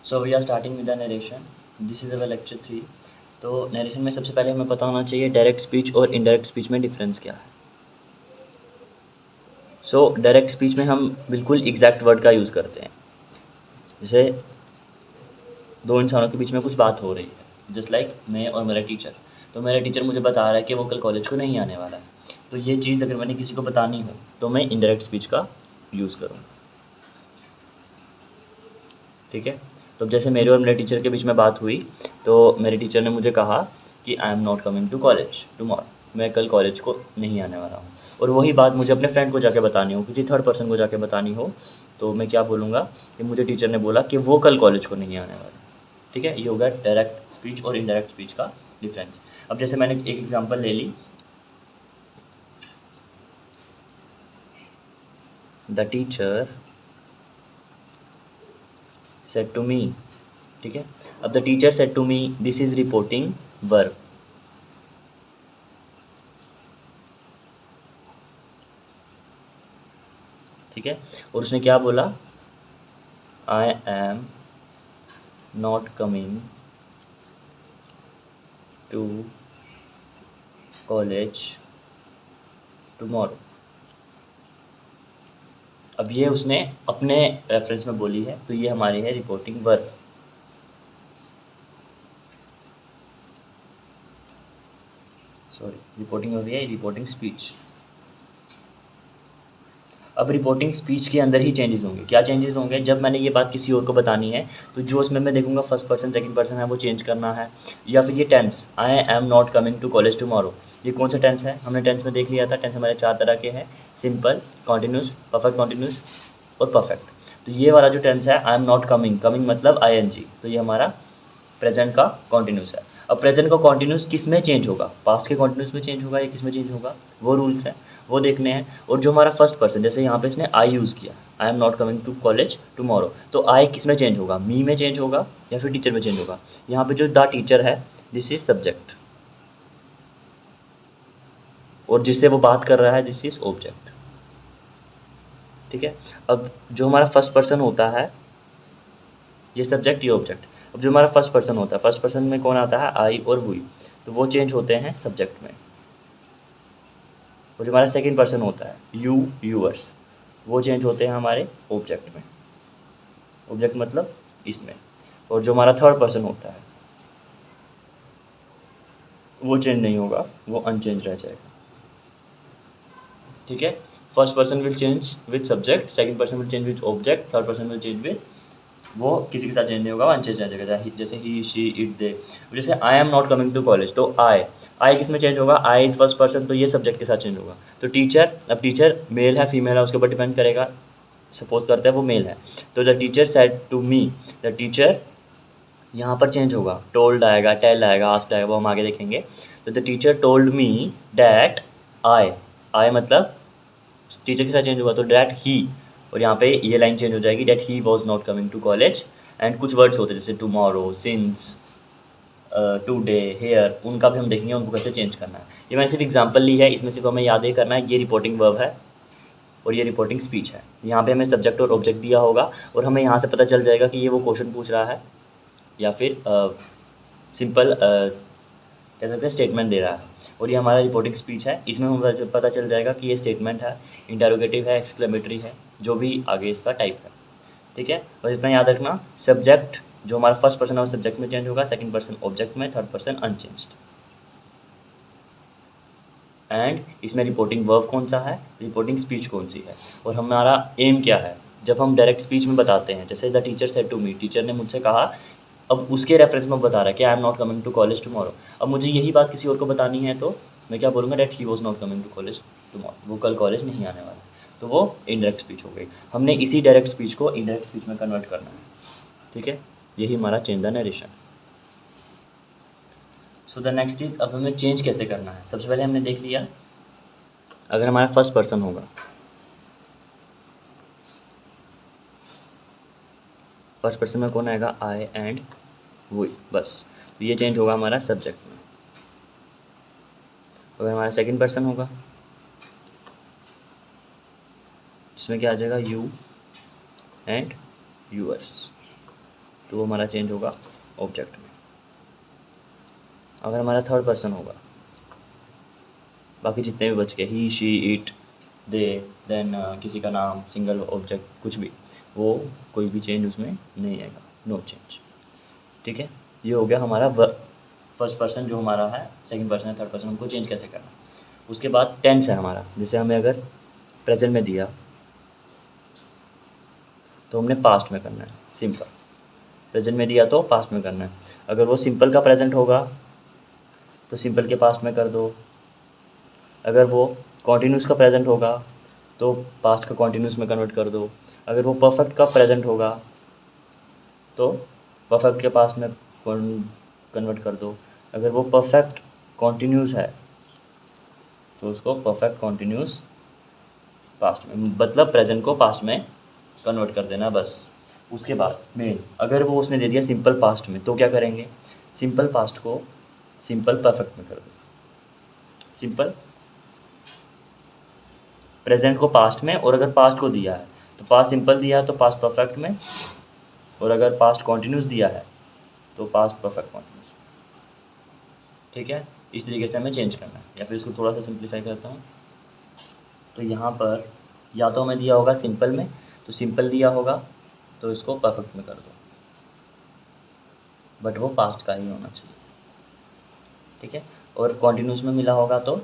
So we are starting with the narration. This is our lecture 3. तो narration में सबसे पहले हमें पता होना चाहिए डायरेक्ट स्पीच और इनडायरेक्ट स्पीच में डिफरेंस क्या है. सो डायरेक्ट स्पीच में हम बिल्कुल एग्जैक्ट वर्ड का यूज़ करते हैं. जैसे दो इंसानों के बीच में कुछ बात हो रही है, जस्ट लाइक मैं और मेरा टीचर. तो मेरा टीचर मुझे बता रहा है कि वो कल कॉलेज को नहीं आने वाला है. तो ये चीज़ अगर मैंने किसी को बतानी हो तो मैं इनडायरेक्ट स्पीच का यूज़ करूँगा. ठीक है. तो जैसे मेरे और मेरे टीचर के बीच में बात हुई, तो मेरे टीचर ने मुझे कहा कि I am not coming to college tomorrow. मैं कल कॉलेज को नहीं आने वाला हूँ. और वही बात मुझे अपने फ्रेंड को जाके बतानी हो, किसी थर्ड पर्सन को जाके बतानी हो, तो मैं क्या बोलूँगा कि मुझे टीचर ने बोला कि वो कल कॉलेज को नहीं आने वाला. ठीक है. ये हो गया डायरेक्ट स्पीच और इनडायरेक्ट स्पीच का डिफरेंस. अब जैसे मैंने एक एग्जांपल ले ली, the teacher said to me. ठीक है. अब the teacher said to me, this is reporting verb. ठीक है. और उसने क्या बोला, I am not coming to college tomorrow. अब ये उसने अपने रेफरेंस में बोली है, तो ये हमारी है reporting verb. Sorry, reporting verb है रिपोर्टिंग स्पीच. अब रिपोर्टिंग स्पीच के अंदर ही चेंजेस होंगे. क्या चेंजेस होंगे, जब मैंने ये बात किसी और को बतानी है तो जो उसमें मैं देखूंगा फर्स्ट पर्सन सेकंड पर्सन है वो चेंज करना है. या फिर ये tense, I am not coming to college tomorrow, ये कौन सा टेंस है, हमने टेंस में देख लिया था. टेंस हमारे 4 तरह के हैं, सिंपल, कॉन्टिन्यूस, परफेक्ट कॉन्टिन्यूस और परफेक्ट. तो ये वाला जो टेंस है, आई एम नॉट कमिंग, कमिंग मतलब आई, तो ये हमारा प्रेजेंट का कॉन्टिन्यूस है. अब प्रेजेंट का कॉन्टिन्यूस किस में चेंज होगा, पास्ट के कॉन्टिन्यूस में चेंज होगा या किस में चेंज होगा, वो रूल्स हैं, वो देखने हैं. और जो हमारा फर्स्ट पर्सन, जैसे यहाँ पे इसने आई यूज़ किया, I am not coming to college tomorrow, तो आई किस में चेंज होगा, मी में चेंज होगा या फिर टीचर में चेंज होगा. यहाँ पे जो द टीचर है, दिस इज सब्जेक्ट, और जिससे वो बात कर रहा है, दिस इज ऑब्जेक्ट. ठीक है. अब जो हमारा फर्स्ट पर्सन होता है, ये सब्जेक्ट, ये ऑब्जेक्ट. अब जो हमारा फर्स्ट पर्सन होता है, फर्स्ट पर्सन में कौन आता है, आई और वी, तो वो चेंज होते हैं सब्जेक्ट में. और जो हमारा सेकंड पर्सन होता है, यू, यूअर्स, वो चेंज होते हैं हमारे ऑब्जेक्ट में. ऑब्जेक्ट मतलब इसमें. और जो हमारा थर्ड पर्सन होता है वो चेंज नहीं होगा, वो अनचेंज रह जाएगा. ठीक है. First person will change with subject, second person will change with object, third person will change with, वो किसी के साथ चेंज नहीं होगा, वो अनचेंज रह जाएगा. जैसे ही, शी, इट, दे. जैसे I am not coming to college, तो आई किस में चेंज होगा, आई इज फर्स्ट पर्सन, तो ये सब्जेक्ट के साथ चेंज होगा. तो टीचर, अब टीचर मेल है फीमेल है उसके ऊपर डिपेंड करेगा. सपोज करते हैं वो मेल है, तो the teacher said to me, the teacher यहाँ पर चेंज होगा, टोल्ड आएगा, टेल आएगा, आस्क्ड आएगा, वो हम आगे देखेंगे. तो the teacher told me that आई मतलब टीचर के साथ चेंज होगा तो डैट ही, और यहाँ पे ये लाइन चेंज हो जाएगी, that he was not coming to college. And कुछ वर्ड्स होते हैं जैसे टुमारो, सिंस, टुडे, हेयर, उनका भी हम देखेंगे उनको कैसे चेंज करना है. ये मैंने सिर्फ एग्जांपल ली है, इसमें सिर्फ हमें याद ही करना है, ये रिपोर्टिंग वर्ब है और ये रिपोर्टिंग स्पीच है. यहाँ पे हमें सब्जेक्ट और ऑब्जेक्ट दिया होगा और हमें यहाँ से पता चल जाएगा कि ये वो क्वेश्चन पूछ रहा है या फिर सिंपल कह सकते हैं स्टेटमेंट दे रहा है. और ये हमारा रिपोर्टिंग स्पीच है, इसमें हमें पता चल जाएगा कि ये स्टेटमेंट है, इंटरोगेटिव है, एक्सक्लेमेटरी है, जो भी आगे इसका टाइप है. ठीक है. बस इतना याद रखना, सब्जेक्ट जो हमारा फर्स्ट पर्सन है वो सब्जेक्ट में चेंज होगा, सेकंड पर्सन ऑब्जेक्ट में, थर्ड पर्सन अनचेंज्ड. एंड इसमें रिपोर्टिंग वर्ब कौन सा है, रिपोर्टिंग स्पीच कौन सी है, और हमारा एम क्या है. जब हम डायरेक्ट स्पीच में बताते हैं, जैसे the teacher said to me, teacher ने मुझसे कहा, अब उसके रेफरेंस में बता रहा है कि I am not coming to college tomorrow. अब मुझे यही बात किसी और को बतानी है तो मैं क्या बोलूँगा, that he was not coming to college tomorrow, वो कल कॉलेज नहीं आने वाला. तो वो इनडायरेक्ट स्पीच हो गई. हमने इसी डायरेक्ट स्पीच को इनडायरेक्ट स्पीच में कन्वर्ट करना है. ठीक है. यही हमारा change the narration. So the next is, अब हमें चेंज कैसे करना है. सबसे पहले हमने देख लिया, अगर हमारा फर्स्ट पर्सन होगा, फर्स्ट पर्सन में कौन आएगा, आई एंड वी, बस. तो ये चेंज होगा हमारा सब्जेक्ट में. अगर हमारा सेकंड पर्सन होगा, इसमें क्या आ जाएगा, यू एंड यूअर्स. तो वो हमारा चेंज होगा ऑब्जेक्ट में। अगर हमारा थर्ड पर्सन होगा, बाकी जितने भी बच गए, ही शी इट दे, देन किसी का नाम, सिंगल ऑब्जेक्ट, कुछ भी, वो कोई भी चेंज उसमें नहीं आएगा, नो चेंज। ठीक है, ये हो गया हमारा फर्स्ट पर्सन जो हमारा है, सेकंड पर्सन है, थर्ड पर्सन, उनको चेंज कैसे करना। उसके बाद टेंस है हमारा, जैसे हमें अगर प्रेजेंट में दिया तो हमने पास्ट में करना है, सिंपल। प्रेजेंट में दिया तो पास्ट में करना है। अगर वो सिंपल का प्रेजेंट होगा तो सिंपल के पास्ट में कर दो। अगर वो कॉन्टिन्यूस का प्रेजेंट होगा तो पास्ट का कॉन्टिन्यूस में कन्वर्ट कर दो। अगर वो परफेक्ट का प्रेजेंट होगा तो परफेक्ट के पास्ट में कन्वर्ट कर दो। अगर वो परफेक्ट कॉन्टिन्यूस है तो उसको परफेक्ट कॉन्टिन्यूस पास्ट में, मतलब प्रेजेंट को पास्ट में कन्वर्ट कर देना बस। उसके बाद मेन, अगर वो उसने दे दिया सिंपल पास्ट में तो क्या करेंगे, सिंपल पास्ट को सिंपल परफेक्ट में कर दो। सिंपल प्रेजेंट को पास्ट में, और अगर पास्ट को दिया है तो पास्ट सिंपल दिया है तो पास्ट परफेक्ट में, और अगर पास्ट कॉन्टिन्यूस दिया है तो पास्ट परफेक्ट कॉन्टिन्यूस। ठीक है, इस तरीके से हमें चेंज करना है। या फिर इसको थोड़ा सा सिंप्लीफाई करता हूँ, तो यहाँ पर या तो हमें दिया होगा सिंपल में, तो सिंपल दिया होगा तो इसको परफेक्ट में कर दो, बट वो पास्ट का ही होना चाहिए। ठीक है, और कॉन्टिन्यूस में मिला होगा तो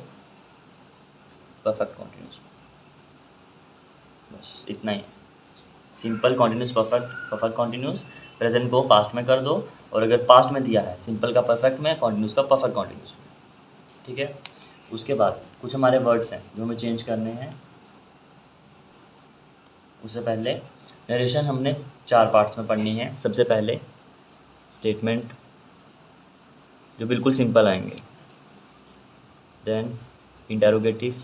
परफेक्ट कॉन्टिन्यूस। बस इतना ही, simple continuous perfect, perfect continuous, present को पास्ट में कर दो, और अगर पास्ट में दिया है सिंपल का परफेक्ट में, कॉन्टिन्यूस का परफेक्ट कॉन्टिन्यूस में। ठीक है, उसके बाद कुछ हमारे वर्ड्स हैं जो हमें चेंज करने हैं। उससे पहले नरेशन हमने 4 पार्ट्स में पढ़नी है। सबसे पहले स्टेटमेंट जो बिल्कुल सिंपल आएंगे, देन इंटेरोगेटिव।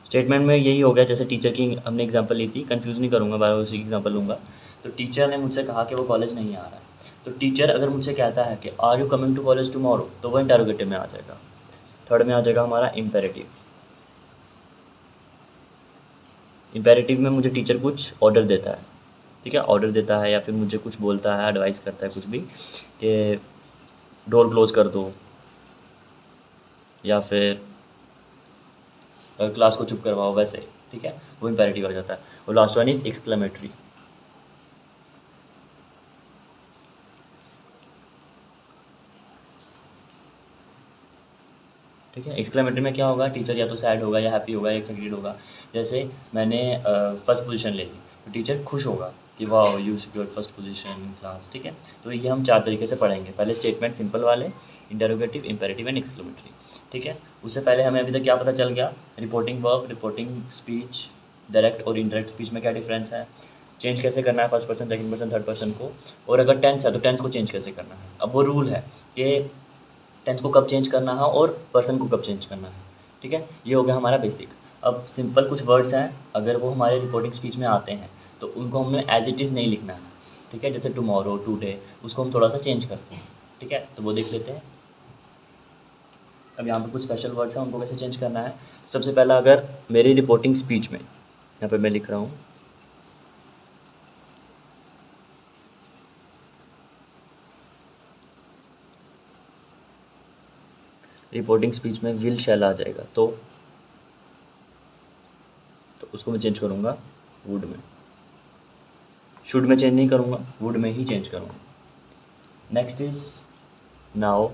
स्टेटमेंट में यही हो गया, जैसे टीचर की हमने एग्जांपल ली थी, कंफ्यूज नहीं करूँगा, बार बार उसी की एग्जांपल लूँगा। तो टीचर ने मुझसे कहा कि वो कॉलेज नहीं आ रहा है, तो टीचर अगर मुझसे कहता है कि are you coming to college tomorrow, तो वो इंटेरोगेटिव में आ जाएगा। थर्ड में आ जाएगा हमारा इम्पेरेटिव। इम्पेरेटिव में मुझे टीचर कुछ ऑर्डर देता है, ठीक है, ऑर्डर देता है या फिर मुझे कुछ बोलता है, एडवाइस करता है कुछ भी, कि डोर क्लोज कर दो, या फिर क्लास को चुप करवाओ, वैसे। ठीक है, वो इम्पेरेटिव आ जाता है। और लास्ट वन इज एक्सक्लेमेटरी। ठीक है, एक्सक्लेमेटरी में क्या होगा, टीचर या तो सैड होगा या हैप्पी होगा या एक्साइटेड होगा। जैसे मैंने फर्स्ट पोजीशन ले ली तो टीचर खुश होगा कि वाह you secured first position in class. ठीक है, तो ये हम 4 तरीके से पढ़ेंगे। पहले स्टेटमेंट सिंपल वाले, इंटेरोगेटिव, इम्पेरेटिव एंड एक्सक्लेमेटरी। ठीक है, उससे पहले हमें अभी तक क्या पता चल गया, reporting verb, reporting speech, direct और इनडायरेक्ट स्पीच में क्या डिफरेंस है, चेंज कैसे करना है first person, second person, third person को, और अगर टेंस है तो टेंस को चेंज कैसे करना है। अब वो रूल है कि टेंस को कब चेंज करना है और पर्सन को कब चेंज करना है। ठीक है, ये हो गया हमारा बेसिक। अब सिंपल कुछ वर्ड्स हैं, अगर वो हमारे रिपोर्टिंग स्पीच में आते हैं तो उनको हमें एज इट इज़ नहीं लिखना है। ठीक है, जैसे टुमारो, टुडे, उसको हम थोड़ा सा चेंज करते हैं। ठीक है, तो वो देख लेते हैं। अब यहाँ पर कुछ स्पेशल वर्ड्स हैं, उनको कैसे चेंज करना है। सबसे पहला, अगर मेरी रिपोर्टिंग स्पीच में, यहाँ पर मैं लिख रहा हूँ, रिपोर्टिंग स्पीच में विल शैल आ जाएगा, तो उसको मैं चेंज करूँगा वुड में। शुड में चेंज नहीं करूँगा, वुड में ही चेंज करूँगा। Next is now.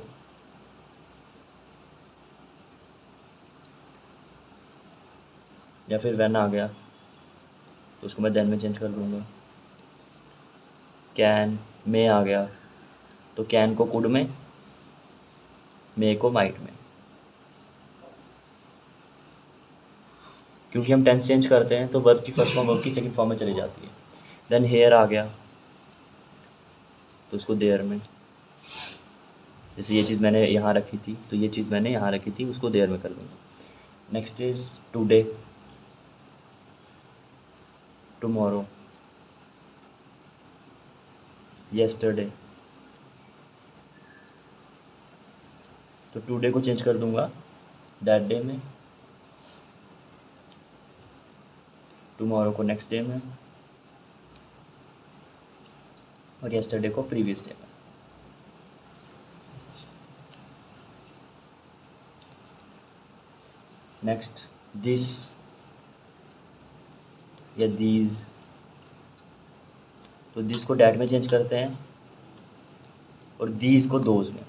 या फिर व्हेन आ गया तो उसको मैं देन में चेंज कर दूँगा। कैन, मे आ गया तो कैन को कुड में, मे को माइट में, क्योंकि हम टेंस चेंज करते हैं तो वर्ब की फर्स्ट फॉर्म वर्ब की सेकंड फॉर्म में चली जाती है। देन हेयर आ गया तो उसको देयर में, जैसे ये चीज़ मैंने यहाँ रखी थी तो ये चीज़ मैंने यहाँ रखी थी, उसको देयर में कर दूँगा। Next is today, tomorrow, yesterday, तो टुडे को चेंज कर दूँगा दैट डे में, टुमारो को नेक्स्ट डे में, और yesterday को previous day में। नेक्स्ट दिस या these, तो दिस को डैट में चेंज करते हैं और these को दोज में,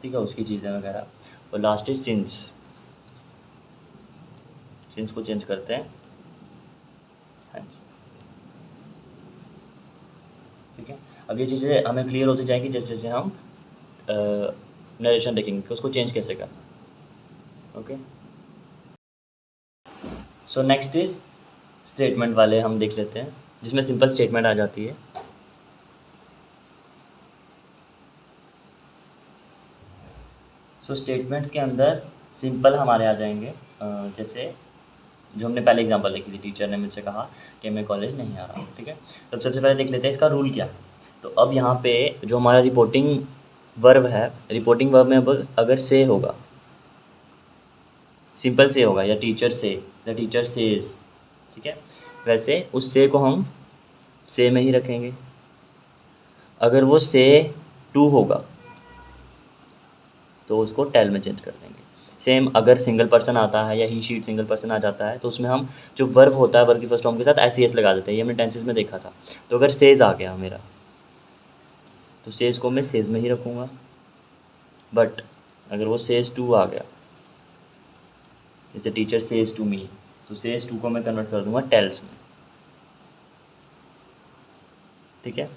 ठीक है, उसकी चीज़ें वगैरह। और लास्ट इज सिंस, सिंस को चेंज करते हैं हैंस, ठीक है। अब ये चीज़ें हमें क्लियर होती जाएंगी जैसे जैसे हम नरेशन देखेंगे कि उसको चेंज कैसे करना। Okay, so next is statement वाले हम देख लेते हैं, जिसमें सिंपल स्टेटमेंट आ जाती है। सो स्टेटमेंट्स के अंदर सिंपल हमारे आ जाएंगे, जैसे जो हमने पहले एग्जांपल देखी थी, टीचर ने मुझसे कहा कि मैं कॉलेज नहीं आ रहा हूँ, ठीक है। तो सबसे पहले देख लेते हैं इसका रूल क्या है। तो अब यहाँ पे जो हमारा रिपोर्टिंग वर्ब है, रिपोर्टिंग वर्ब में अब अगर से होगा, सिंपल से होगा, या टीचर से, द टीचर सेज, ठीक है, वैसे उस से को हम से में ही रखेंगे। अगर वो से टू होगा तो उसको टेल में चेंज कर देंगे। सेम अगर सिंगल पर्सन आता है या ही शीट सिंगल पर्सन आ जाता है तो उसमें हम जो वर्ब होता है वर्ब की फर्स्ट फॉर्म के साथ एस लगा देते हैं, ये हमने टेंसेस में देखा था। तो अगर सेज आ गया मेरा तो सेज को मैं सेज में ही रखूँगा, बट अगर वो सेज टू आ गया, जैसे टीचर सेज टू मी, तो सेज टू को मैं कन्वर्ट कर दूंगा टेल्स में, ठीक है।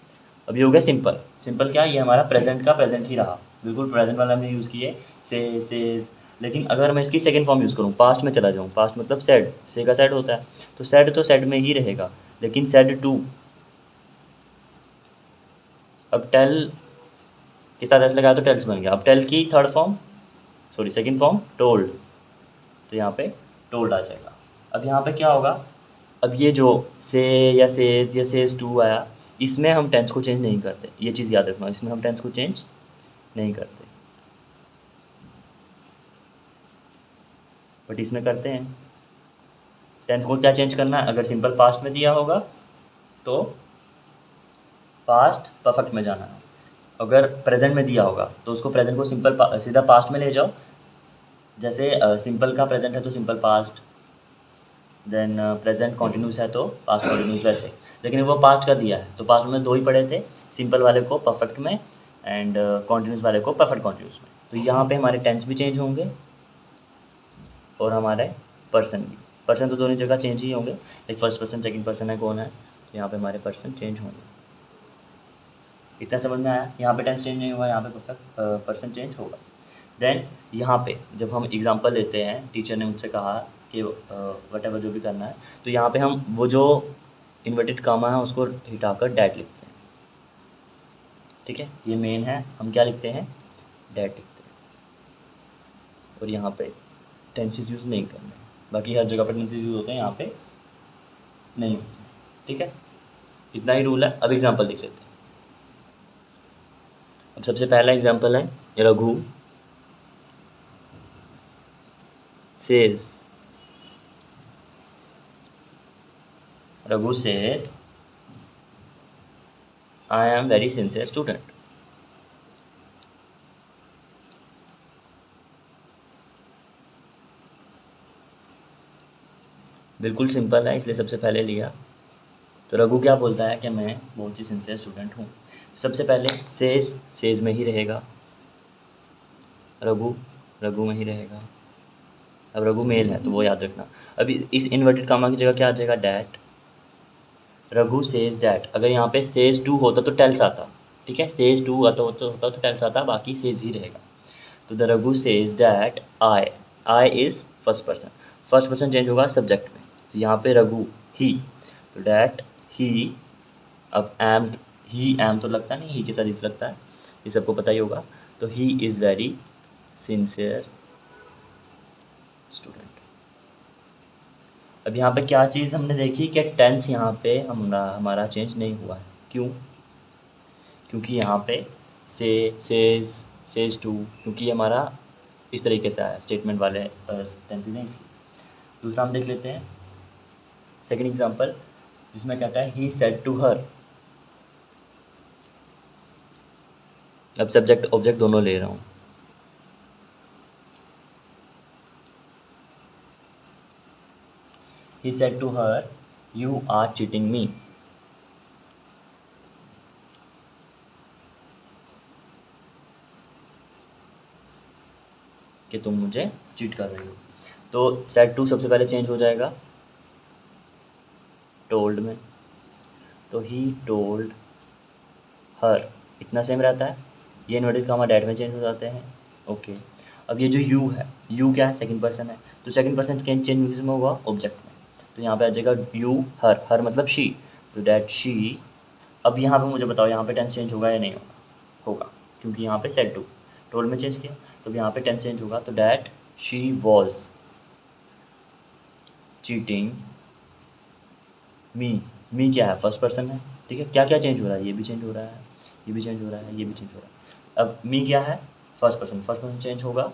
अब ये हो गया सिंपल। सिंपल क्या, ये हमारा प्रेजेंट का प्रेजेंट ही रहा, बिल्कुल प्रेजेंट वाला हमने यूज़ किए सेज। लेकिन अगर मैं इसकी सेकंड फॉर्म यूज़ करूँ, पास्ट में चला जाऊँ, पास्ट मतलब सेड, से का सेड होता है, तो सेड तो सेड में ही रहेगा, लेकिन सेड टू, अब टेल के साथ ऐसे लगाया तो टेल्स बन गया। अब टेल की third form, sorry second form told, तो यहाँ पे टोल्ड आ जाएगा। अब यहाँ पे क्या होगा, अब ये जो से या सेज या सेज टू आया, इसमें हम टेंस को चेंज नहीं करते, ये चीज़ याद रखना, इसमें हम टेंस को चेंज नहीं करते, बट इसमें करते हैं। टेंस को क्या चेंज करना है, अगर सिंपल पास्ट में दिया होगा तो पास्ट परफेक्ट में जाना है, अगर प्रेजेंट में दिया होगा तो उसको प्रेजेंट को सिंपल सीधा पास्ट में ले जाओ। जैसे सिंपल का प्रेजेंट है तो simple past, then present continuous है तो पास्ट कॉन्टिन्यूस, वैसे। लेकिन वो पास्ट का दिया है तो पास्ट में दो ही पढ़े थे, सिंपल वाले को परफेक्ट में एंड कॉन्टिन्यूस वाले को परफेक्ट कॉन्टिन्यूस में। तो यहाँ पे हमारे टेंस भी चेंज होंगे और हमारे पर्सन भी, पर्सन तो दोनों जगह चेंज ही होंगे, एक फर्स्ट पर्सन सेकंड पर्सन है कौन है, तो यहाँ पे हमारे पर्सन चेंज होंगे। इतना समझ में आया, यहाँ पे टेंस चेंज नहीं हुआ, यहाँ पे परफेक्ट पर्सन चेंज होगा। देन यहाँ पे जब हम एग्जांपल लेते हैं, टीचर ने मुझसे कहा कि वटेवर जो भी करना है, तो यहाँ पे हम वो जो इन्वर्टेड कामा है उसको हटाकर डैट लिखते हैं, ठीक है। ये मेन है, हम क्या लिखते हैं, डैट लिखते हैं, और यहाँ पे टेंसेस यूज़ नहीं करना है, बाकी हर जगह पर टेंसेस यूज़ होते हैं, यहाँ पे नहीं होते, ठीक है। इतना ही रूल है। अब एग्जाम्पल लिख लेते हैं। अब सबसे पहला एग्जाम्पल है, Raghu says, Raghu says I am very sincere student. बिल्कुल सिंपल है, इसलिए सबसे पहले लिया। तो रघु क्या बोलता है कि मैं बहुत ही सिंसियर स्टूडेंट हूँ, सबसे पहले सेज में ही रहेगा, रघु रघु में ही रहेगा। अब रघु मेल है तो वो याद रखना। अब इस इन्वर्टेड कामा की जगह क्या आ जाएगा, डैट। रघु सेज डैट, अगर यहाँ पे सेज टू होता तो टेल्स आता, ठीक है, सेज टू होता तो टेल्स आता, बाकी सेज ही रहेगा। तो the Raghu says that I is first person change होगा सब्जेक्ट में, तो यहाँ पे रघु ही, तो डैट ही। अब एम, ही एम तो लगता नहीं, ही के साथ इस लगता है, ये सबको पता ही होगा। तो he is very sincere student. अब यहाँ पे क्या चीज़ हमने देखी कि टेंस यहाँ पे हमारा चेंज नहीं हुआ है, क्यों, क्योंकि यहाँ पे सेज टू, क्योंकि हमारा इस तरीके से आया स्टेटमेंट वाले टेंसेज हैं, इसलिए। दूसरा हम देख लेते हैं सेकंड एग्जांपल, जिसमें कहता है ही सेड टू हर, अब सब्जेक्ट ऑब्जेक्ट दोनों ले रहा हूँ। He said to her, "You are cheating me." कि तुम मुझे चीट कर रही हो। तो सेड टू सबसे पहले चेंज हो जाएगा टोल्ड में, तो ही टोल्ड हर, इतना सेम रहता है। ये इन्वर्टेड कामा डैट में चेंज हो जाते हैं। ओके, अब ये जो यू है, यू क्या है, सेकंड पर्सन है, तो सेकंड पर्सन चेंज किस में होगा, ऑब्जेक्ट में। तो यहाँ पे आ जाएगा यू हर, हर मतलब शी, तो डैट शी। अब यहाँ पे मुझे बताओ यहाँ पे टेंस चेंज होगा या नहीं होगा, होगा, क्योंकि यहाँ पे सेड टू टोल्ड में चेंज किया, तो यहाँ पे टेंस चेंज होगा। तो डैट शी वॉज चीटिंग मी क्या है, फर्स्ट पर्सन है, ठीक है। क्या क्या चेंज हो रहा है, ये भी चेंज हो रहा है, ये भी चेंज हो रहा है, ये भी चेंज हो रहा है। अब मी क्या है, फर्स्ट पर्सन चेंज होगा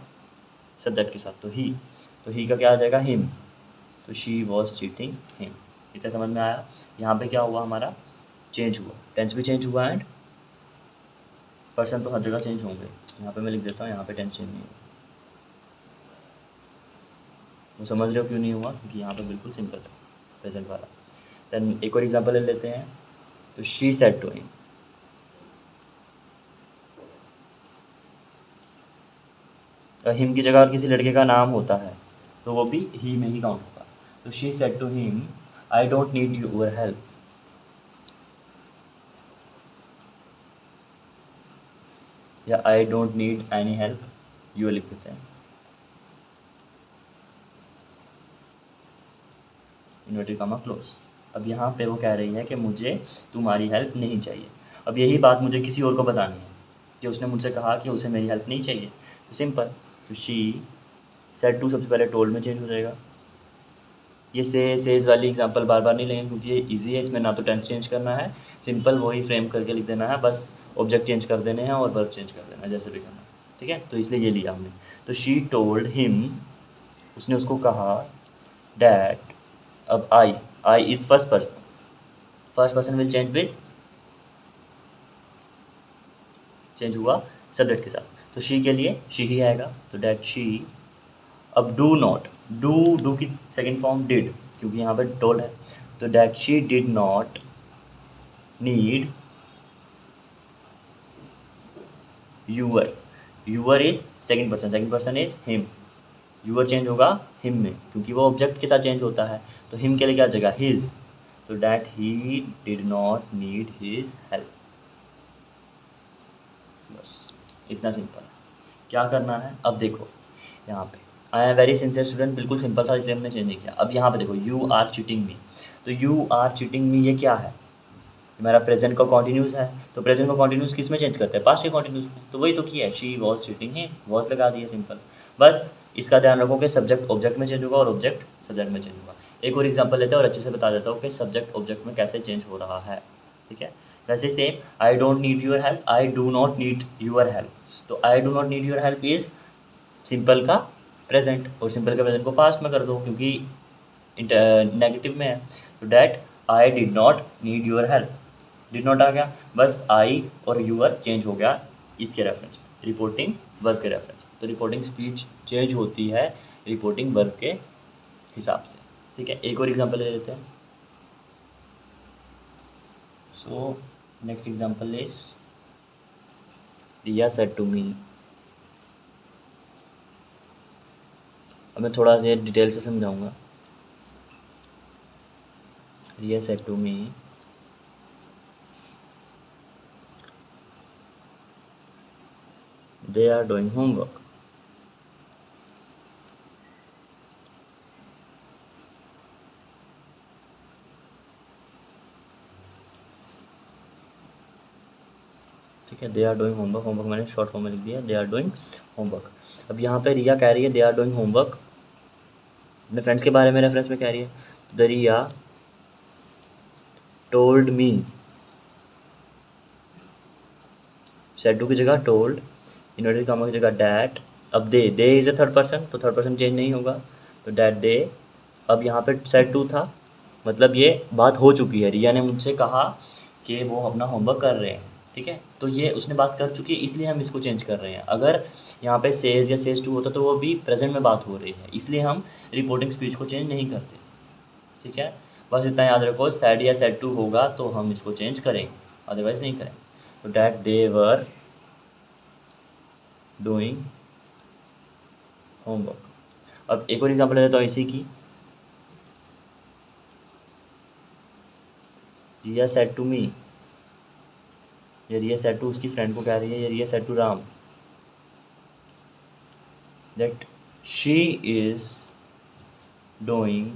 सब्जेक्ट के साथ, तो ही का क्या आ जाएगा, हिम, तो शी वॉज चीटिंग हिम। इतना समझ में आया। यहाँ पे क्या हुआ, हमारा चेंज हुआ, टेंस भी चेंज हुआ एंड पर्सन तो हर जगह चेंज होंगे। यहाँ पे मैं लिख देता हूँ, यहाँ पे टेंस चेंज नहीं हुआ। वो समझ रहे हो क्यों नहीं हुआ, क्योंकि यहाँ पे बिल्कुल सिंपल था प्रेजेंट वाला। देन एक और एग्जांपल ले लेते हैं, तो she said to him, him की जगह और किसी लड़के का नाम होता है तो वो भी ही में ही काउंट होगा। तो she said to him, I don't need your help, या I don't need any help, you लिख देते हैं इन्वर्टेड कॉमा क्लोज। अब यहाँ पे वो कह रही है कि मुझे तुम्हारी हेल्प नहीं चाहिए। अब यही बात मुझे किसी और को बतानी है कि उसने मुझसे कहा कि उसे मेरी हेल्प नहीं चाहिए, तो सिंपल, तो शी सेड टू सबसे पहले टोल्ड में चेंज हो जाएगा। ये सेज वाली एग्जांपल बार बार नहीं लेंगे क्योंकि ये इजी है, इसमें ना तो टेंस चेंज करना है, सिंपल वही फ्रेम करके लिख देना है, बस ऑब्जेक्ट चेंज कर देने हैं और वर्ब चेंज कर देना है, जैसे भी करना है, ठीक है। तो इसलिए ये लिया हमने। तो शी टोल्ड हिम, उसने उसको कहा, डैट, अब I is first person will change with, change हुआ सब्जेक्ट के साथ, तो शी के लिए शी ही आएगा, तो डैट शी। अब डू नॉट, डू की सेकेंड फॉर्म डिड, क्योंकि यहाँ पे टोल्ड है, तो that she did not need your is second person is him, your change होगा हिम में, क्योंकि वो ऑब्जेक्ट के साथ चेंज होता है, तो हिम के लिए क्या जगह, हिज, तो that he did not need his help. बस इतना सिंपल है। क्या करना है, अब देखो यहाँ पे I am very sincere student, बिल्कुल सिंपल था इसलिए हमने चेंज नहीं किया। अब यहाँ पे देखो यू आर चीटिंग मी, तो यू आर चीटिंग मी ये क्या है, हमारा प्रेजेंट का कॉन्टिन्यूस है, तो प्रेजेंट का कॉन्टिन्यूस किस में चेंज करते हैं, पास्ट के कॉन्टिन्यूस में, तो वही तो किया है, शी वॉज चीटिंग है, वॉज लगा दिया, सिंपल। बस इसका ध्यान रखो कि सब्जेक्ट ऑब्जेक्ट में चेंज होगा और ऑब्जेक्ट सब्जेक्ट में चेंज होगा। एक और एग्जांपल लेते हैं और अच्छे से बता देता हूँ कि सब्जेक्ट ऑब्जेक्ट में कैसे चेंज हो रहा है, ठीक है। वैसे same, I don't need your help, I do not need your help, तो I do not need your help is simple का प्रेजेंट, और सिंपल के प्रेजेंट को पास्ट में कर दो क्योंकि नेगेटिव में है, तो that I did not need your help, did not आ गया, बस आई और यूअर चेंज हो गया इसके रेफरेंस में, रिपोर्टिंग वर्ब के रेफरेंस में। तो रिपोर्टिंग स्पीच चेंज होती है रिपोर्टिंग वर्ब के हिसाब से, ठीक है। एक और एग्जांपल ले लेते हैं। So next example is, Riya said to me, अब मैं थोड़ा सा डिटेल से समझाऊंगा। Riya said to me, they are doing homework, ठीक है। They are doing homework, homework मैंने शॉर्ट फॉर्म में लिख दिया, दे आर डूइंग होमवर्क। अब यहाँ पे रिया कह रही है दे आर डूइंग होमवर्क, अपने फ्रेंड्स के बारे में रेफरेंस में कह रही है, the Riya told me, said to की जगह टोल्ड, इन्वर्टेड कॉमा की जगह डैट, अब they is a third person, तो थर्ड पर्सन चेंज नहीं होगा, तो डैट दे। अब यहाँ पे सेड टू था, मतलब ये बात हो चुकी है, रिया ने मुझसे कहा कि वो अपना होमवर्क कर रहे हैं, ठीक है, तो ये उसने बात कर चुकी है, इसलिए हम इसको चेंज कर रहे हैं। अगर यहाँ पे सेज या सेज टू होता तो वो भी प्रेजेंट में बात हो रही है, इसलिए हम रिपोर्टिंग स्पीच को चेंज नहीं करते। ठीक है, बस इतना याद रखो, सैड या सैड टू होगा तो हम इसको चेंज करेंगे, अदरवाइज नहीं करेंगे। तो that they were doing homework. अब एक और एग्जाम्पल ले लेता हूँ इसी की। रिया सेड टू मी, ये रिया सेड टू उसकी फ्रेंड को कह रही है, ये Riya said to Ram that she is doing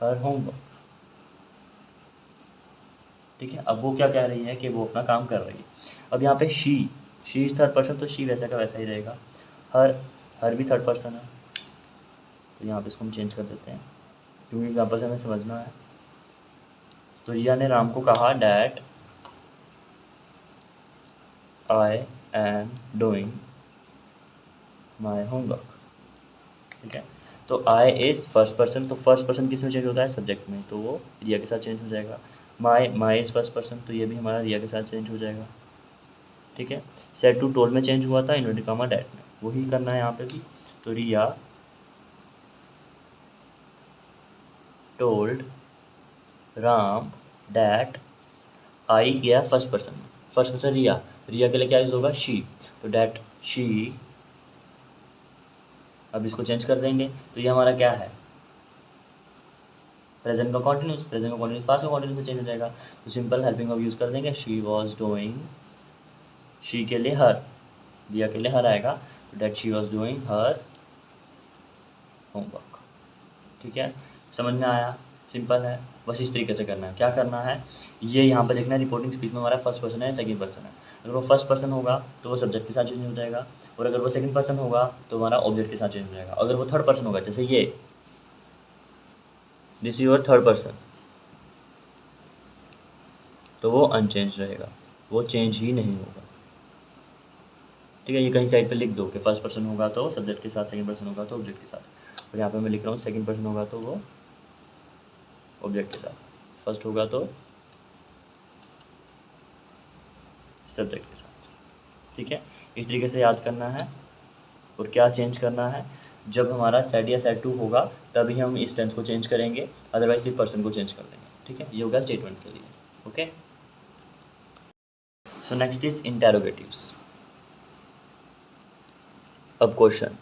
her homework. ठीक है, अब वो क्या कह रही है कि वो अपना काम कर रही है। अब यहाँ पे शी इज थर्ड पर्सन, तो शी वैसा का वैसा ही रहेगा। हर भी थर्ड पर्सन है, तो यहाँ पे इसको हम चेंज कर देते हैं, क्योंकि एग्जाम्पल से हमें समझना है। तो रिया ने राम को कहा that I am doing my homework. ठीक है, तो आई इज़ फर्स्ट पर्सन, तो फर्स्ट पर्सन किस में चेंज होता है, सब्जेक्ट में, तो वो रिया के साथ चेंज हो जाएगा। माई इज़ फर्स्ट पर्सन, तो ये भी हमारा रिया के साथ चेंज हो जाएगा। ठीक है, सेड टू टोल्ड में चेंज हुआ था, इन्वर्टेड कॉमा डैट में, वही करना है यहाँ पे भी। तो रिया टोल्ड राम डैट आई गया फर्स्ट पर्सन में, फर्स्ट पर्सन रिया के लिए क्या यूज़ होगा, शी, तो डैट शी। अब इसको चेंज कर देंगे, तो ये हमारा क्या है, प्रेजेंट का कॉन्टिन्यूस पास का कॉन्टिन्यूस में चेंज हो जाएगा। तो सिंपल हेल्पिंग ऑफ यूज़ कर देंगे, शी वॉज डूइंग, शी के लिए हर, रिया के लिए हर आएगा, तो that she was doing her homework. ठीक है, समझ में आया, सिंपल है। बस इस तरीके से करना है। क्या करना है, ये यहाँ पर देखना है, रिपोर्टिंग स्पीच में हमारा फर्स्ट पर्सन है, सेकंड पर्सन है। अगर वो फर्स्ट पर्सन होगा तो वो सब्जेक्ट के साथ चेंज हो जाएगा, और अगर वो सेकंड पर्सन होगा तो हमारा ऑब्जेक्ट के साथ चेंज हो जाएगा। अगर वो थर्ड पर्सन होगा, जैसे ये दिस योर थर्ड पर्सन, तो वो अनचेंज रहेगा, वो चेंज ही नहीं होगा। ठीक है, ये कहीं साइड पे लिख दो कि फर्स्ट पर्सन होगा तो सब्जेक्ट के साथ, सेकंड पर्सन होगा तो ऑब्जेक्ट के साथ। और यहाँ पे मैं लिख रहा हूँ सेकंड पर्सन होगा तो वो ऑब्जेक्ट के साथ, फर्स्ट होगा तो सब्जेक्ट के साथ। ठीक है, इस तरीके से याद करना है। और क्या चेंज करना है, जब हमारा सेड या सेड टू होगा तभी हम इस टेंस को चेंज करेंगे, अदरवाइज सिर्फ पर्सन को चेंज कर देंगे। ठीक है, ये होगा स्टेटमेंट के लिए। Okay, so next is interrogatives. अब क्वेश्चन,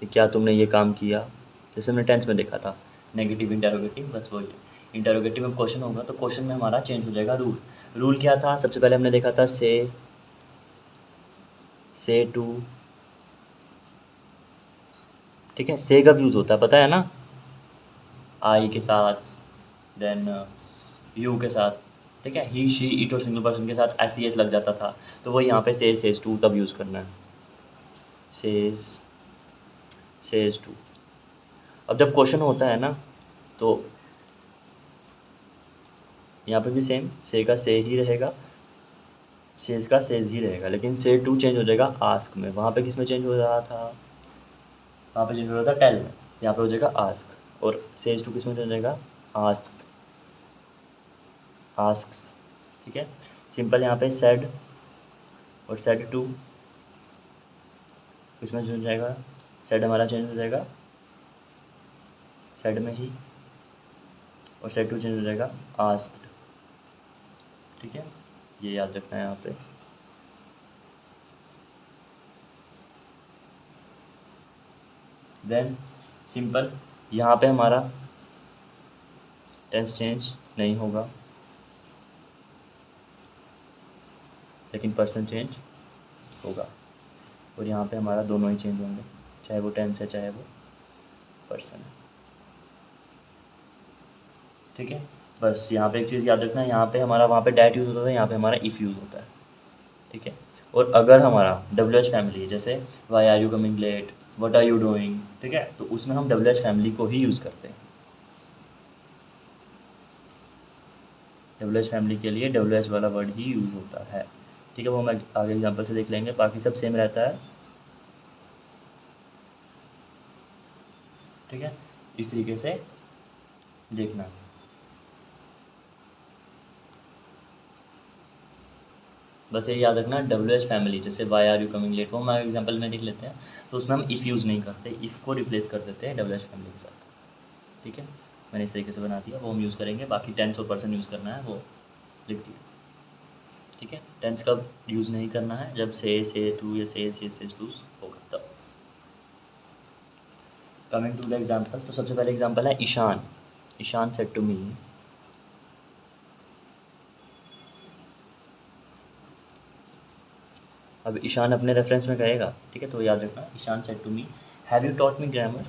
क्या तुमने ये काम किया, जैसे हमने टेंस में देखा था, नेगेटिव इंटेरोगेटिव, बस वही है। इंटेरोगेटिव में क्वेश्चन होगा तो क्वेश्चन में हमारा चेंज हो जाएगा रूल क्या था, सबसे पहले हमने देखा था से टू। ठीक है, से कब यूज़ होता है पता है ना, आई के साथ, देन यू के साथ। ठीक है, ही शी इट और सिंगल पर्सन के साथ एस ई एस लग जाता था, तो वो यहाँ पे सेज टू तब यूज़ करना है, सेज टू। अब जब क्वेश्चन होता है ना, तो यहाँ पे भी सेम, से का से ही रहेगा, सेज का सेज ही रहेगा, लेकिन से टू चेंज हो जाएगा आस्क में। वहाँ पे किस में चेंज हो रहा था, वहाँ पे चेंज हो रहा था टेल में, यहाँ पे हो जाएगा आस्क। और सेज टू किस में चेंज हो जाएगा, आस्क, आस्क्स। ठीक है, सिंपल। यहाँ पे सेड और सेड टू किस में चेंज हो जाएगा, सेड हमारा चेंज हो जाएगा सेड में ही, और सेड टू चेंज हो जाएगा आस्क्ड। ठीक है, ये याद रखना है यहाँ पे। देन सिंपल, यहाँ पे हमारा टेंस चेंज नहीं होगा, लेकिन पर्सन चेंज होगा। और यहाँ पे हमारा दोनों ही चेंज होंगे, चाहे वो टेंस है चाहे वो पर्सन है। ठीक है, बस यहाँ पे एक चीज़ याद रखना है, यहाँ पे हमारा, वहाँ पे डैट यूज़ होता था, यहाँ पे हमारा इफ़ यूज़ होता है। ठीक है, और अगर हमारा WH फैमिली है, जैसे why are you coming late, what are you doing, ठीक है, तो उसमें हम WH फैमिली को ही यूज़ करते हैं। WH फैमिली के लिए WH वाला वर्ड ही यूज़ होता है। ठीक है, वो हम आगे एग्जाम्पल से देख लेंगे, बाकी सब सेम रहता है। ठीक है, इस तरीके से देखना। बस ये याद रखना WH फैमिली, जैसे why are you coming late, वो हम एग्जाम्पल में देख लेते हैं, तो उसमें हम इफ़ यूज़ नहीं करते, इफ़ को रिप्लेस कर देते हैं WH फैमिली के साथ। ठीक है, मैंने इस तरीके से बना दिया, वो हम यूज़ करेंगे। बाकी टेंस और पर्सन यूज़ करना है वो लिख दिया। ठीक है, टेंस कब यूज़ नहीं करना है, जब से टू या से टू होगा तब। कमिंग टू द एग्जाम्पल, तो सबसे पहले एग्जाम्पल है Ishaan. Ishaan said to me, अब ईशान अपने रेफरेंस में कहेगा, ठीक है, तो याद रखना, Ishaan said to me have you taught me grammar.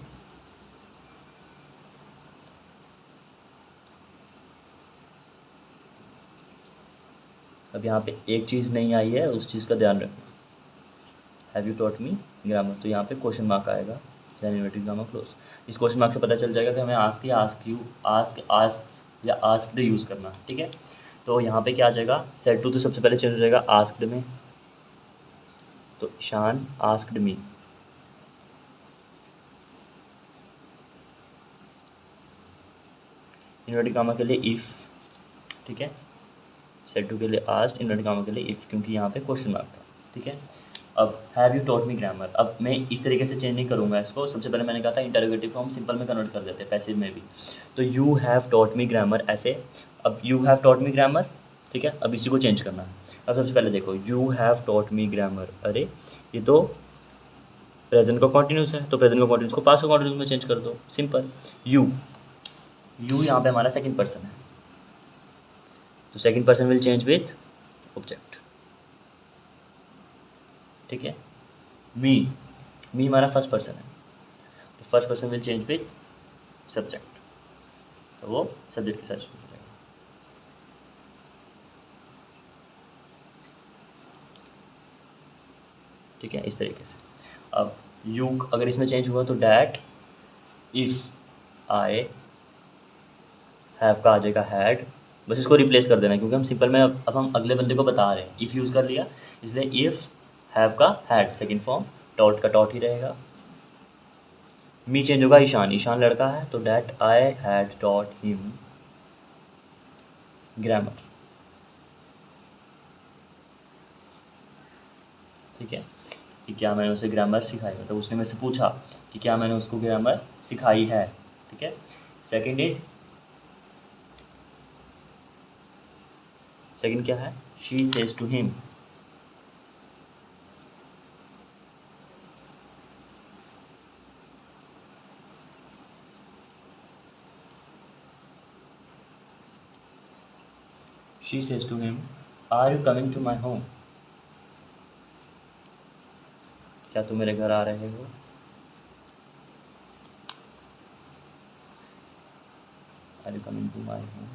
अब यहाँ पे एक चीज़ नहीं आई है, उस चीज़ का ध्यान रखना, have you taught me grammar, तो यहाँ पे क्वेश्चन मार्क आएगा, देन इन्वर्टेड कॉमा क्लोज। इस क्वेश्चन मार्क से पता चल जाएगा कि हमें आस्क या आस्क यू, आस्क या आस्क्ड यूज़ करना। ठीक है, तो यहाँ पे क्या आ जाएगा, सेड टू तो सबसे पहले चेंज हो जाएगा आस्क्ड में, तो Ishaan asked me. Inverted comma के लिए इफ़, ठीक है, सेड टू के लिए आस्क्ड, इन्वर्टेड कॉमा के लिए इफ़, क्योंकि यहाँ पे क्वेश्चन मार्क था। ठीक है, अब have you taught me grammar, अब मैं इस तरीके से चेंज नहीं करूँगा इसको। सबसे पहले मैंने कहा था इंटरोगेटिव को हम सिंपल में कन्वर्ट कर देते हैं, पैसिव में भी, तो you have taught me grammar ऐसे। अब you have taught me grammar, ठीक है, अब इसी को चेंज करना है। अब सबसे पहले देखो, you have taught me grammar, अरे ये तो प्रेजेंट का कॉन्टिन्यूस है, तो प्रेजेंट का कॉन्टिन्यूस को पास्ट का कॉन्टिन्यूस में चेंज कर दो, सिंपल। यू यहाँ पे हमारा सेकंड पर्सन है, तो second person will change with object. ठीक है, मी हमारा फर्स्ट पर्सन है, तो first person will change with subject, तो वो सब्जेक्ट के साथ शुरू हो जाएगा। ठीक है, इस तरीके से। अब यू अगर इसमें चेंज हुआ तो डैट, इफ़ आई, हैव का आ जाएगा हैड, बस इसको रिप्लेस कर देना क्योंकि हम सिंपल में अब हम अगले बंदे को बता रहे हैं। इफ़ यूज़ कर लिया, इसलिए इफ़, हैव का हैड सेकंड फॉर्म, टॉट का टॉट ही रहेगा। मी चेंज होगा ईशान, ईशान लड़का है, तो that I had taught him grammar. ठीक है, कि क्या मैंने उसे ग्रामर सिखाई, मतलब उसने मेरे से पूछा कि क्या मैंने उसको ग्रामर सिखाई है। ठीक है, सेकंड क्या है, she says to him. She says to him are you coming to my home, क्या तुम मेरे घर आ रहे हो। Are you coming to my home.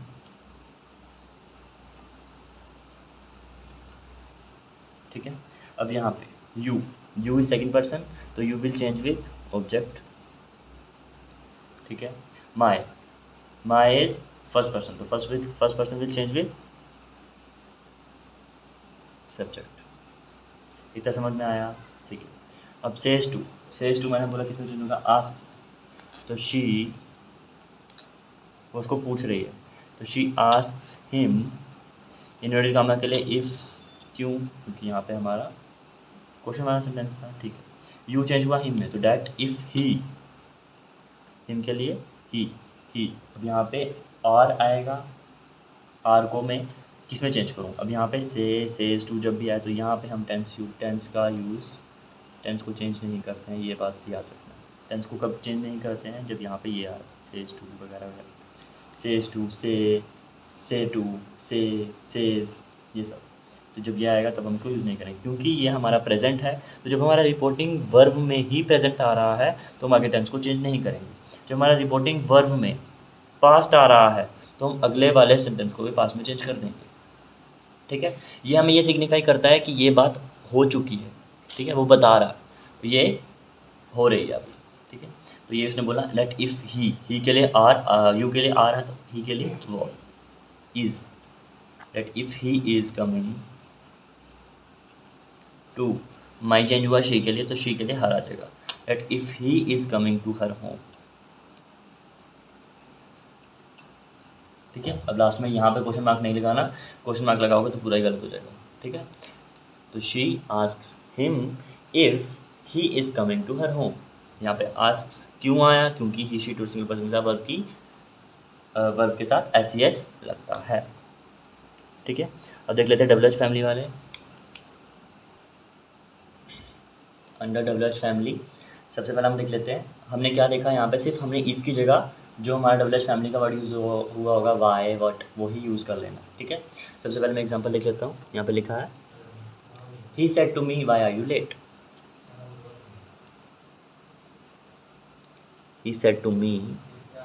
ठीक है, अब यहाँ पे यू इज सेकंड पर्सन, तो you will change with object. ठीक है, माई इज फर्स्ट पर्सन, तो first person will change with subject. इतना समझ में आया। ठीक है, अब सेज टू मैंने बोला किसमें चेंज होगा, आस्क, तो शी, वो उसको पूछ रही है, तो she asks him, inverted comma के लिए इफ़, क्यों, क्योंकि यहाँ पे हमारा क्वेश्चन वाला सेंटेंस था। ठीक है, यू चेंज हुआ हिम में, तो डैट इफ़ ही, हिम के लिए ही। अब यहाँ पे आर आएगा, आर को मैं किस में चेंज करूँ, अब यहाँ पे सेज टू जब भी आए तो यहाँ पे हम टेंस का यूज़, टेंस को चेंज नहीं करते हैं, ये बात याद रखना। टेंस को कब चेंज नहीं करते हैं, जब यहाँ पे ये आ सेज टू वगैरह वगैरह, सेज टू, से टू, सेज, ये सब, तो जब ये आएगा तब हम इसको यूज़ नहीं करेंगे क्योंकि ये हमारा प्रेजेंट है। तो जब हमारा रिपोर्टिंग वर्ब में ही प्रेजेंट आ रहा है तो हम आगे टेंस को चेंज नहीं करेंगे। जब हमारा रिपोर्टिंग वर्ब में पास्ट आ रहा है तो हम अगले वाले सेंटेंस को भी पास्ट में चेंज कर देंगे। ठीक है, ये हमें ये सिग्निफाई करता है कि ये बात हो चुकी है। ठीक है, वो बता रहा है ये हो रही है अभी। ठीक है, तो ये उसने बोला लेट इफ़ ही के लिए आर, यू के लिए आर है तो ही के लिए वो is, let if he is coming to, my change हुआ शी के लिए, तो शी के लिए हर आ जाएगा, let if he is coming to her home. ठीक है, अब लास्ट में यहाँ पे क्वेश्चन मार्क नहीं लगाना, क्वेश्चन मार्क लगाओगे तो पूरा ही गलत हो जाएगा। ठीक है, तो she asks him if he is coming to her home. यहाँ पे आस्क्स क्यों आया, क्योंकि he she to single person का वर्ब के साथ एस लगता है। ठीक है, अब देख लेते हैं डबल एच फैमिली वाले। अंडर डबल एच फैमिली सबसे पहले हम देख लेते हैं, हमने क्या देखा यहाँ पे, सिर्फ हमने इफ़ की जगह जो हमारा डबल एच फैमिली का वर्ड यूज़ हुआ होगा वाई वट, वो ही यूज़ कर लेना। ठीक है, सबसे पहले मैं एग्जांपल देख लेता हूँ। यहाँ पे लिखा है he said to me why are you late. He said to me,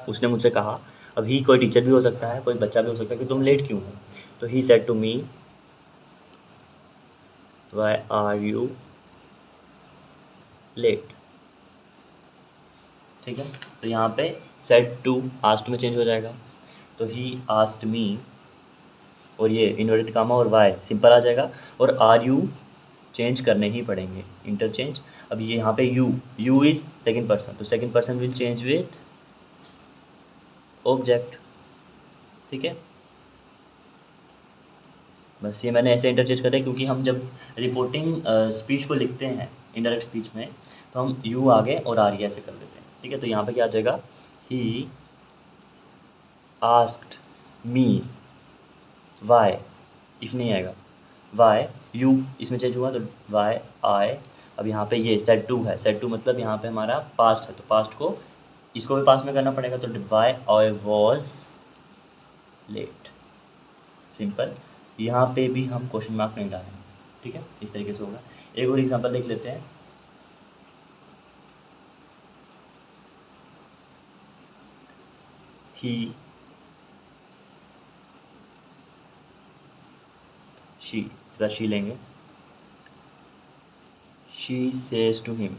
उसने मुझसे कहा। अब ही कोई टीचर भी हो सकता है, कोई बच्चा भी हो सकता है कि तुम लेट क्यों हो। तो he said to me why are you late. ठीक है, तो यहाँ पे सेड टू आस्क्ड में चेंज हो जाएगा, तो ही आस्क्ड मी, और ये इन्वर्टेड कामा और वाई सिंपल आ जाएगा, और आर यू चेंज करने ही पड़ेंगे, इंटरचेंज। अब ये यहाँ पे यू इज़ सेकंड पर्सन, तो second person will change with object. ठीक है, बस ये मैंने ऐसे इंटरचेंज कर दिया क्योंकि हम जब रिपोर्टिंग स्पीच को लिखते हैं इनडायरेक्ट स्पीच में, तो हम यू आगे और आर ऐसे कर देते हैं। ठीक है, तो यहाँ पे क्या आ जाएगा, he asked me why, if नहीं आएगा, वाई यू इसमें चेंज हुआ तो वाई आई। अब यहाँ पे ये सेड टू है, सेड टू मतलब यहाँ पे हमारा पास्ट है, तो पास्ट को इसको भी पास्ट में करना पड़ेगा, तो why I was late. Simple, यहाँ पे भी हम क्वेश्चन मार्क नहीं डालेंगे। ठीक है, इस तरीके से होगा। एक और एग्जांपल देख लेते हैं। ही शी लेंगे, शी सेज टू हिम।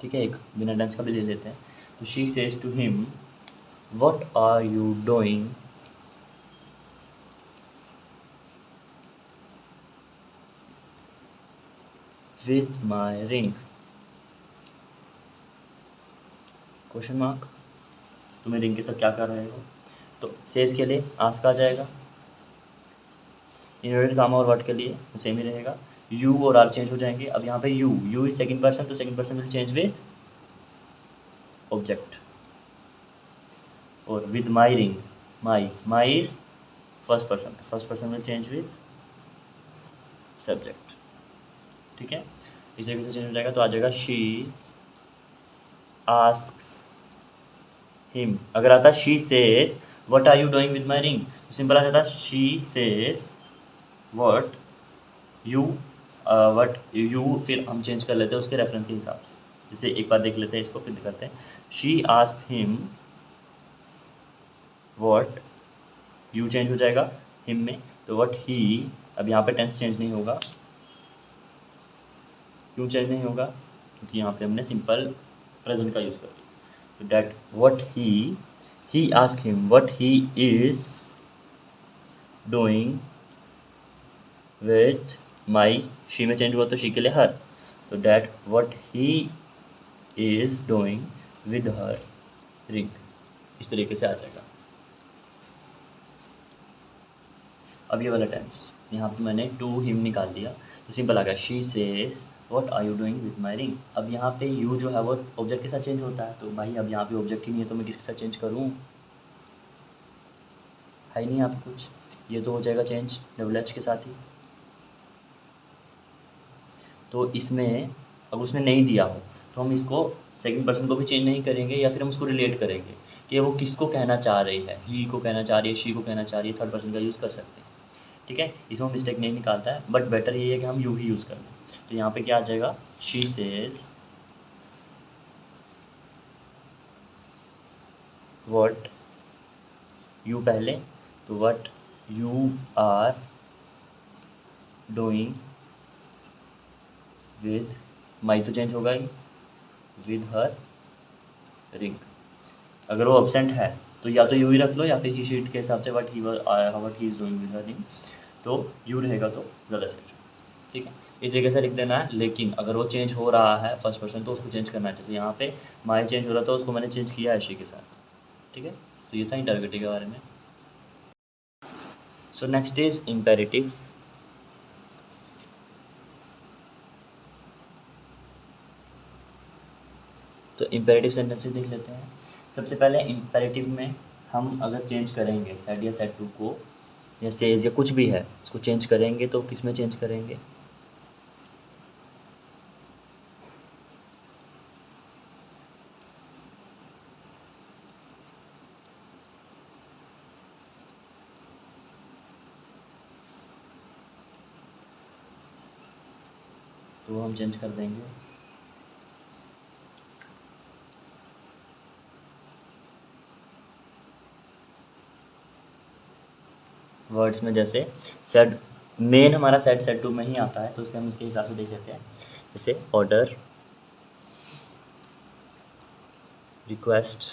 ठीक है, एक बिना टेंस का भी ले लेते हैं। तो she says to him what are you doing with my ring, question mark, तुम्हें रिंग के साथ क्या कर रहे हो। तो सेज के लिए आस्क आ जाएगा, इन्वर्टेड कामा और वर्ड के लिए सेम ही रहेगा, यू और आर चेंज हो जाएंगे। अब यहाँ पे यू इज सेकंड पर्सन, तो second person will change with object, और with my ring, my is first person, तो first person will change with subject. ठीक है, इस तरीके से चेंज हो जाएगा, तो आ जाएगा शी आस्क्स हिम। अगर आता she says what are you doing with my ring, तो सिंपल आ जाता शी सेज व्हाट यू, फिर हम चेंज कर लेते हैं उसके रेफरेंस के हिसाब से। जैसे एक बार देख लेते हैं इसको, फिर करते हैं। She asked him what, you change हो जाएगा हिम में, तो व्हाट ही, अब यहाँ पे टेंस चेंज नहीं होगा। क्यों चेंज नहीं होगा, क्योंकि यहाँ पे हमने सिंपल प्रेजेंट का यूज़ कर दिया। तो that what he asked him what he is doing with my, she में चेंज हुआ तो शी के लिए हर, तो that what he is doing with her ring. इस तरीके से आ जाएगा। अब ये वाला टेंस यहाँ पे मैंने टू हिम निकाल दिया, तो सिंपल आ गया she says what are you doing with my ring. अब यहाँ पे यू जो है वो ऑब्जेक्ट के साथ चेंज होता है, तो भाई अब यहाँ पे ऑब्जेक्ट ही नहीं है तो मैं किसके साथ चेंज करूँ, है ही नहीं यहाँ पे कुछ, ये तो हो जाएगा चेंज डबल एच के साथ ही। तो इसमें अब उसने नहीं दिया हो तो हम इसको सेकंड पर्सन को भी चेंज नहीं करेंगे, या फिर हम उसको रिलेट करेंगे कि वो किसको कहना चाह रही है, ही को कहना चाह रही है, शी को कहना चाह रही है, थर्ड पर्सन का यूज़ कर सकते हैं। ठीक है, इसमें मिस्टेक नहीं निकालता है, बट बेटर ये है कि हम यू ही यूज़ कर लें। तो यहाँ पे क्या आ जाएगा, शी सेज व्हाट, यू पहले, तो what you are doing with my, तो चेंज होगा ही, विद हर रिंग। अगर वो एब्सेंट है तो या तो यू ही रख लो, या फिर ही शीट के हिसाब से what he is doing with her ring, तो यू रहेगा तो ज़्यादा सेफ। ठीक है, इस जगह से लिख देना है। लेकिन अगर वो चेंज हो रहा है फर्स्ट पर्सन तो उसको चेंज करना है, जैसे यहाँ पे माई चेंज हो रहा था उसको मैंने चेंज किया है शी के साथ। ठीक है, तो ये था इंटरगेटिव के बारे में। सो नेक्स्ट इज इम्पेरेटिव। तो इम्पेरेटिव सेंटेंसेस देख लेते हैं। सबसे पहले इम्पेरेटिव में हम अगर चेंज करेंगे सेड या सेड टू को या सेज या कुछ भी है उसको चेंज करेंगे तो किस में चेंज करेंगे? तो हम चेंज कर देंगे वर्ड्स में, जैसे सेड मेन हमारा सेड सेड टू में ही आता है तो इसलिए हम इसके हिसाब से देख लेते हैं। जैसे ऑर्डर, रिक्वेस्ट,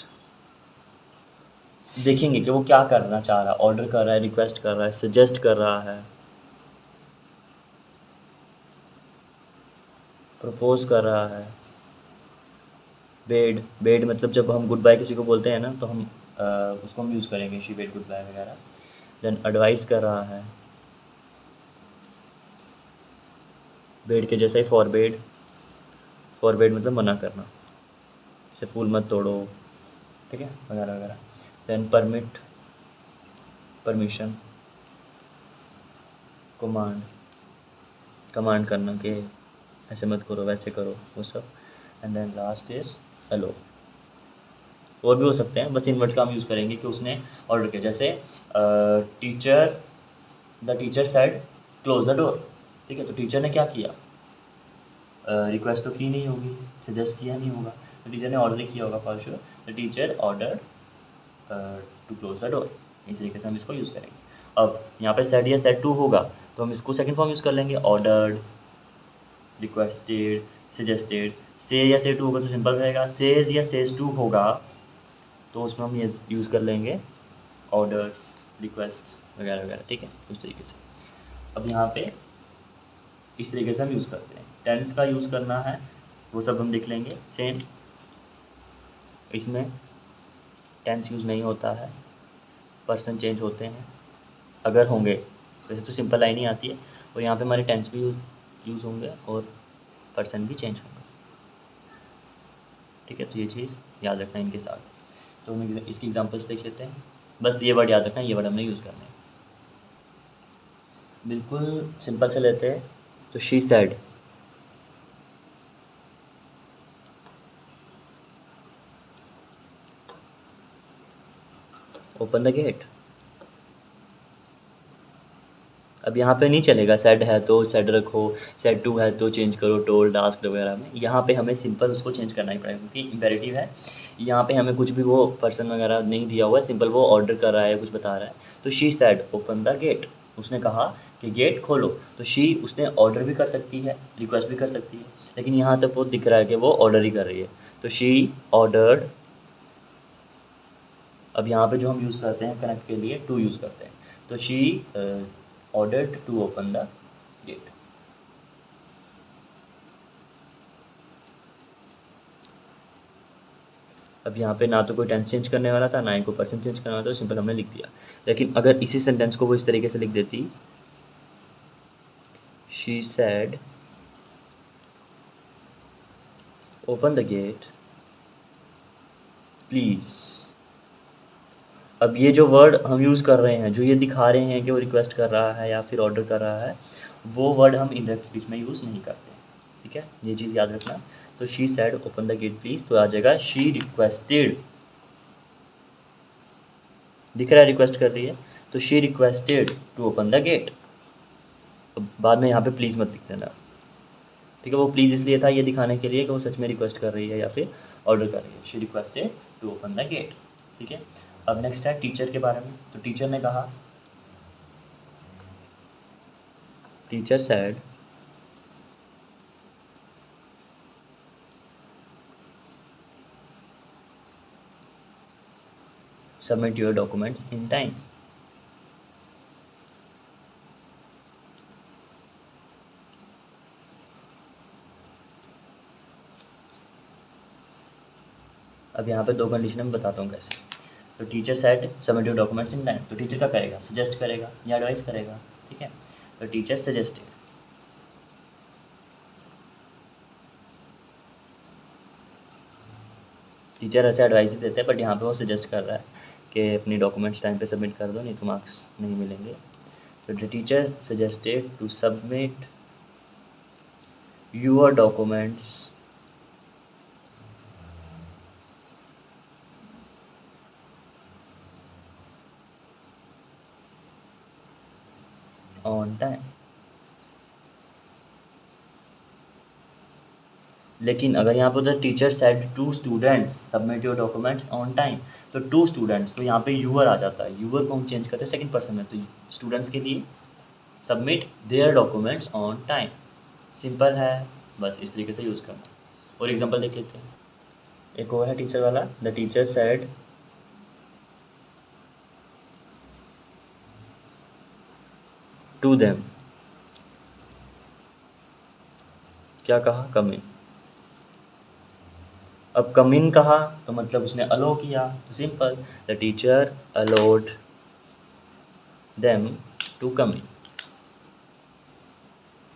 देखेंगे कि वो क्या करना चाह रहा है, ऑर्डर कर रहा है, रिक्वेस्ट कर रहा है, सजेस्ट कर रहा है, प्रपोज कर रहा है। बेड, बेड मतलब जब हम गुड बाय किसी को बोलते हैं ना तो हम उसको हम यूज़ करेंगे शी बेड गुड बाय वगैरह। देन एडवाइस कर रहा है, बेड के जैसा ही फॉरबेड, फॉरबेड मतलब मना करना, जैसे फूल मत तोड़ो, ठीक है, वगैरह वगैरह। Then permit, permission, command, command करना कि ऐसे मत करो वैसे करो, वो सब। And then last is hello. और भी हो सकते हैं, बस इन वर्ड्स का हम यूज़ करेंगे कि उसने ऑर्डर किया। जैसे teacher, the teacher said close the door, ठीक है, तो टीचर ने क्या किया? रिक्वेस्ट तो की नहीं होगी, सजेस्ट किया नहीं होगा, तो टीचर ने ऑर्डर किया होगा for sure. The teacher order to close the door. इस तरीके से हम इसको यूज़ करेंगे। अब यहाँ पे सेड या सेड टू होगा तो हम इसको सेकंड फॉर्म यूज़ कर लेंगे, ऑर्डर्ड, रिक्वेस्टेड, सजेस्टेड। से या से टू होगा तो सिंपल रहेगा, सेज या सेज टू होगा तो उसमें हम ये यूज़ कर लेंगे ऑर्डर्स, रिक्वेस्ट वगैरह वगैरह, ठीक है, उस तरीके से। अब यहाँ पे इस तरीके से हम यूज़ करते हैं। टेंस का यूज़ करना है वो सब हम देख लेंगे सेम। इसमें टेंस यूज़ नहीं होता है, पर्सन चेंज होते हैं अगर होंगे, वैसे तो सिंपल लाइन ही आती है, और यहाँ पे हमारे टेंस भी यूज़ होंगे और पर्सन भी चेंज होंगे, ठीक है। तो ये चीज़ याद रखना इनके साथ। तो हम इसकी एग्जांपल्स देख लेते हैं। बस ये वर्ड याद रखना, ये वर्ड हमने यूज़ करना है। बिल्कुल सिंपल से लेते हैं, तो she said, open the gate. अब यहाँ पे नहीं चलेगा सेड है तो सेड रखो, सेड टू है तो चेंज करो टोल्ड, आस्क्ड वगैरह में। यहाँ पे हमें सिंपल उसको चेंज करना ही पड़ेगा क्योंकि इम्पेरेटिव है। यहाँ पे हमें कुछ भी वो पर्सन वगैरह नहीं दिया हुआ है, सिंपल वो ऑर्डर कर रहा है, कुछ बता रहा है। तो she said open the gate, उसने कहा कि गेट खोलो। तो शी, उसने ऑर्डर भी कर सकती है, रिक्वेस्ट भी कर सकती है, लेकिन यहाँ तक वो दिख रहा है कि वो ऑर्डर ही कर रही है, तो शी ऑर्डर्ड। अब यहाँ पे जो हम यूज़ करते हैं कनेक्ट के लिए टू यूज़ करते हैं, तो she ordered to open the gate. अब यहाँ पे ना तो कोई टेंस चेंज करने वाला था, ना ही कोई पर्सन चेंज करने वाला था, तो सिंपल हमने लिख दिया। लेकिन अगर इसी सेंटेंस को वो इस तरीके से लिख देती, she said open the gate please. अब ये जो वर्ड हम यूज़ कर रहे हैं, जो ये दिखा रहे हैं कि वो रिक्वेस्ट कर रहा है या फिर ऑर्डर कर रहा है, वो वर्ड हम इंडेक्स स्पीच में यूज़ नहीं करते, ठीक है, ये चीज़ याद रखना। तो she said open the gate please, तो आ जाएगा शी रिक्वेस्टेड, दिख रहा है रिक्वेस्ट कर रही है, तो she requested to open the gate. अब बाद में यहाँ पे प्लीज़ मत लिख देना, ठीक है, वो प्लीज़ इसलिए था ये दिखाने के लिए कि वो सच में रिक्वेस्ट कर रही है या फिर ऑर्डर कर रही है। She requested to open the gate, ठीक है। अब नेक्स्ट है टीचर के बारे में। तो टीचर ने कहा, teacher said submit your documents in time. अब यहाँ पे दो कंडीशन मैं बताता हूँ कैसे। तो teacher said submit your documents in time, तो टीचर क्या करेगा, सजेस्ट करेगा या एडवाइस करेगा, ठीक है। तो टीचर सजेस्टेड, टीचर ऐसे एडवाइस ही देते हैं, बट यहाँ पे वो सजेस्ट कर रहा है कि अपनी डॉक्यूमेंट्स टाइम पे सबमिट कर दो, नहीं तो मार्क्स नहीं मिलेंगे। तो the teacher suggested to submit your documents on time. लेकिन अगर यहाँ पर the teacher said to students submit your documents on time, तो टू स्टूडेंट्स, तो यहाँ पे यूअर आ जाता है, यूअर को हम चेंज करते हैं सेकंड पर्सन में, तो स्टूडेंट्स के लिए submit there documents on time. Simple है, बस इस तरीके से यूज़ करना। और एग्जांपल देख लेते हैं, एक और है टीचर वाला, the teacher said to them, क्या कहा, कम इन। अब कम इन कहा तो मतलब उसने अलो किया, तो simple, the teacher allowed them to come in.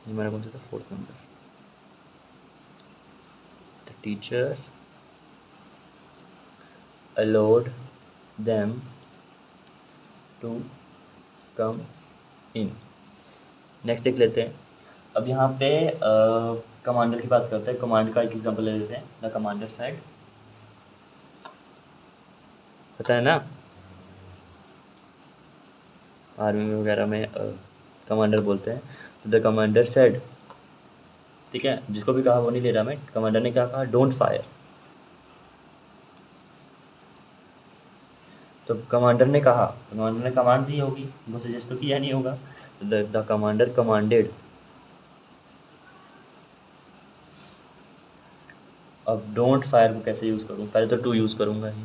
ये मेरा कौन सा था, fourth number. The teacher allowed them to come in. Next देख लेते हैं। अब यहाँ पे कमांडर की बात करते हैं, कमांड का एक एग्जांपल ले लेते हैं। द कमांडर सेड, पता है ना आर्मी वगैरह में कमांडर बोलते हैं। तो द कमांडर सेड, ठीक है, जिसको भी कहा वो नहीं ले रहा मैं, कमांडर ने क्या कहा, डोंट फायर। तो कमांडर ने कहा, कमांडर ने कमांड दी होगी, वो सजेस्ट तो किया नहीं होगा। तो द कमांडर कमांडेड। अब डोंट फायर को कैसे यूज़ करूँ, पहले तो टू यूज़ करूँगा ही।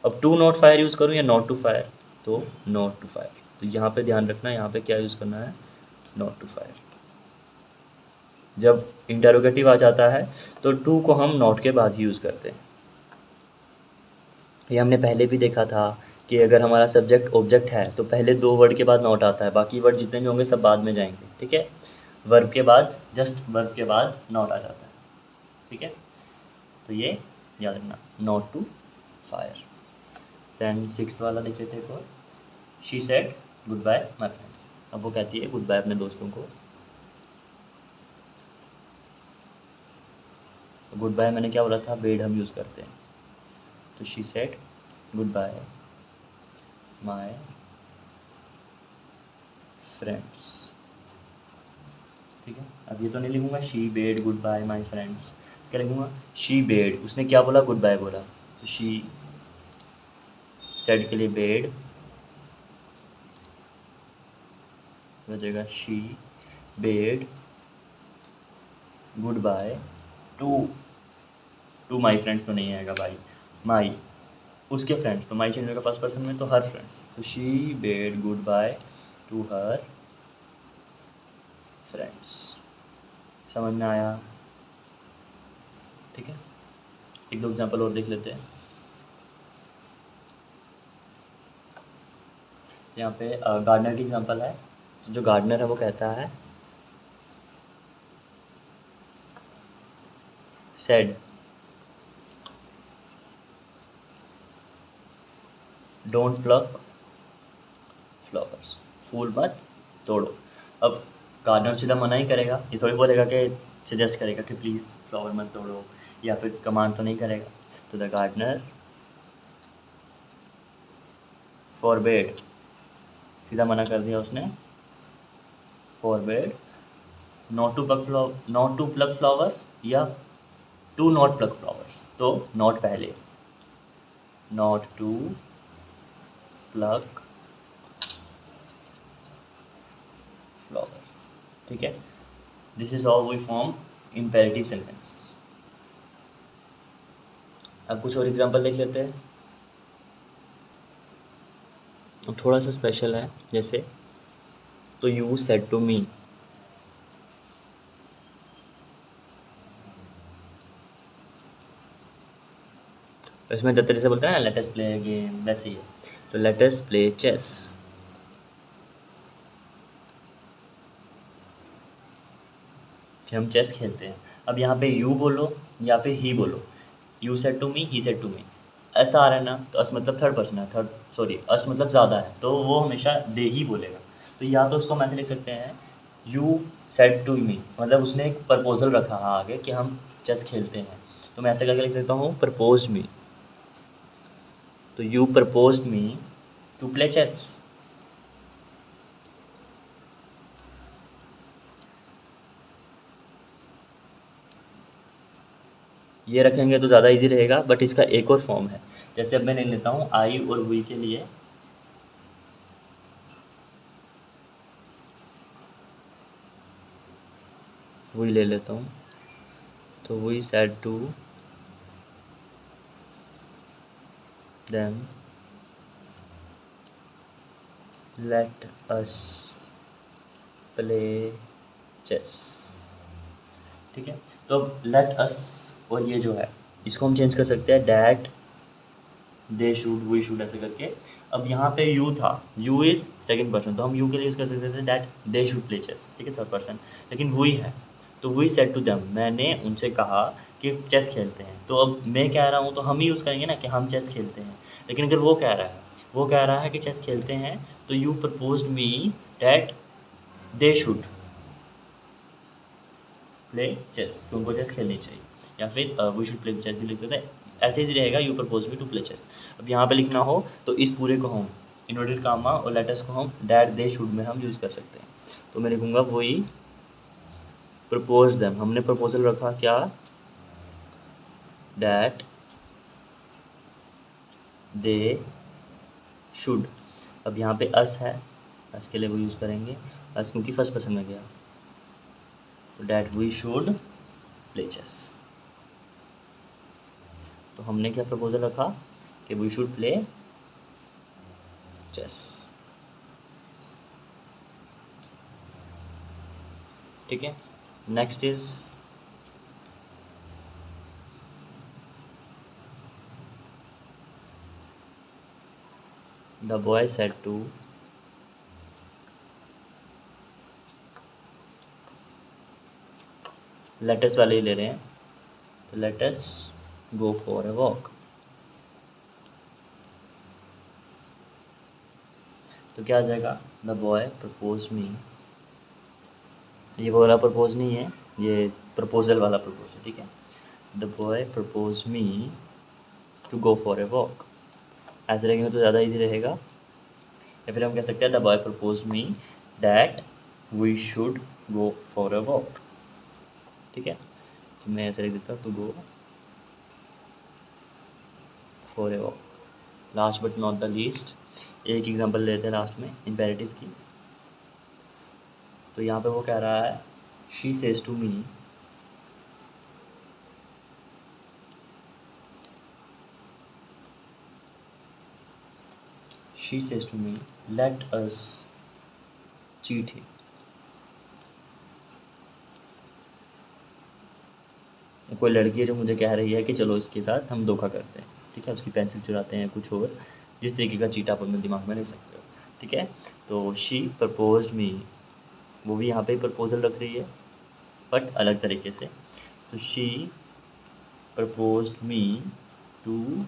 अब टू नॉट फायर यूज़ करूँ या नॉट टू फायर, तो नॉट टू फायर। तो यहाँ पे ध्यान रखना, यहाँ पे क्या यूज़ करना है, नॉट टू फायर। जब इंटरोगेटिव आ जाता है तो टू को हम नॉट के बाद ही यूज़ करते हैं। ये हमने पहले भी देखा था कि अगर हमारा सब्जेक्ट ऑब्जेक्ट है तो पहले दो वर्ड के बाद नॉट आता है, बाकी वर्ड जितने भी होंगे सब बाद में जाएंगे, ठीक है। वर्ब के बाद, जस्ट वर्ब के बाद नॉट आ जाता है, ठीक है। तो ये याद रखना, not to fire. Then sixth वाला देख लेते हैं एक और। She said good bye my friends. अब वो कहती है गुड बाय अपने दोस्तों को। गुड बाय मैंने क्या बोला था, बेड हम यूज़ करते हैं। तो she said good bye my friends, ठीक है। अब ये तो नहीं लिखूँगा she bade good bye my friends, क्या लिखूँगा, शी बेड, उसने क्या बोला, गुड बाय बोला, तो शी सेड के लिए बेड हो जाएगा she bade good bye to my friends, तो नहीं आएगा भाई, माई उसके फ्रेंड्स, तो माई चेंज होगा फर्स्ट पर्सन में, तो हर फ्रेंड्स, तो she bade good bye to her friends. समझ में आया, ठीक है। एक दो एग्जांपल और देख लेते हैं। यहाँ पे गार्डनर की एग्जांपल है। तो जो गार्डनर है वो कहता है सेड डोंट प्लक फ्लावर्स, फूल मत तोड़ो। अब गार्डनर सीधा मना ही करेगा, ये थोड़ी बोलेगा कि सजेस्ट करेगा कि प्लीज़ फ्लावर मत तोड़ो, या फिर कमांड तो नहीं करेगा। तो द गार्डनर फॉरबेड, सीधा मना कर दिया उसने, forbade not to pluck flowers या टू नॉट प्लक फ्लावर्स, तो नॉट पहले, नॉट टू प्लक फ्लावर्स, ठीक है। This is how we form imperative sentences. अब कुछ और एग्जांपल देख लेते हैं। अब थोड़ा सा स्पेशल है, जैसे तो यू सेड टू मी, इसमें जिस तरह से बोलते हैं ना लेट अस प्ले गेम, वैसे ही है। तो लेट अस प्ले चेस। कि हम चेस खेलते हैं। अब यहाँ पे यू बोलो या फिर ही बोलो, you said to me, he said to me, ऐसा आ रहा है ना, तो अस मतलब थर्ड पर्सन है, अस मतलब ज़्यादा है, तो वो हमेशा दे ही बोलेगा। तो या तो उसको हम ऐसे लिख सकते हैं, यू सेड टू मी, मतलब उसने एक प्रपोजल रखा है आगे कि हम चेस खेलते हैं, तो मैं ऐसे करके लिख सकता हूँ प्रपोज मी। तो you propose me to play chess. ये रखेंगे तो ज़्यादा इजी रहेगा, बट इसका एक और फॉर्म है। जैसे अब मैं ले लेता हूँ आई और वी के लिए, वी ले लेता हूँ। तो we said to them let us play chess. ठीक है, तो अब लेट अस और ये जो है इसको हम चेंज कर सकते हैं that, they should, we should, ऐसे करके। अब यहाँ पे यू था, यू इज़ सेकंड पर्सन, तो हम यू के लिए यूज़ कर सकते थे that they should play chess, ठीक है, थर्ड पर्सन। लेकिन वी है, तो वी सेड टू देम, मैंने उनसे कहा कि चेस खेलते हैं। तो अब मैं कह रहा हूँ तो हम ही यूज़ करेंगे ना कि हम चेस खेलते हैं। लेकिन अगर वो कह रहा है, वो कह रहा है कि चेस खेलते हैं, तो you proposed me that they should play chess, कि उनको चेस खेलनी चाहिए, या फिर वी शुड प्ले चेस भी लिख सकते हैं। ऐसे ही रहेगा, you propose me to play chess. अब यहाँ पे लिखना हो तो इस पूरे को हम इन्वर्टेड कामा और लेटर्स को हम डैट दे शुड में हम यूज़ कर सकते हैं। तो मैं लिखूँगा वही प्रपोज देम, हमने प्रपोजल रखा क्या, डैट दे शुड। अब यहाँ पे अस है, अस के लिए वो यूज़ करेंगे, अस क्योंकि फर्स्ट पर्सन में गया, तो that we should play chess. तो हमने क्या प्रपोजल रखा कि वी शुड प्ले चेस। ठीक है, next is the boy said to let's वाले ही ले रहे हैं, तो let's go for a walk. तो क्या आ जाएगा, द बॉय प्रपोज मी, ये वाला प्रपोज नहीं है, ये प्रपोजल वाला प्रपोज है, ठीक है। The boy propose me to go for a walk, ऐसे रहेंगे तो ज़्यादा इजी रहेगा। या फिर हम कह सकते हैं the boy propose me that we should go for a walk. ठीक है, तो मैं ऐसे लिख देता हूँ to go for a walk. Last but not the least, एक एग्जांपल लेते हैं लास्ट में इम्पेरेटिव की। तो यहाँ पे वो कह रहा है she says to me, she says to me let us cheat him. कोई लड़की है जो मुझे कह रही है कि चलो इसके साथ हम धोखा करते हैं, ठीक है, उसकी पेंसिल चुराते हैं, कुछ और जिस तरीके का चीट आप अपने दिमाग में ले सकते हो। ठीक है, तो शी प्रपोज्ड मी, वो भी यहाँ पे प्रपोजल रख रही है बट अलग तरीके से। तो she proposed me to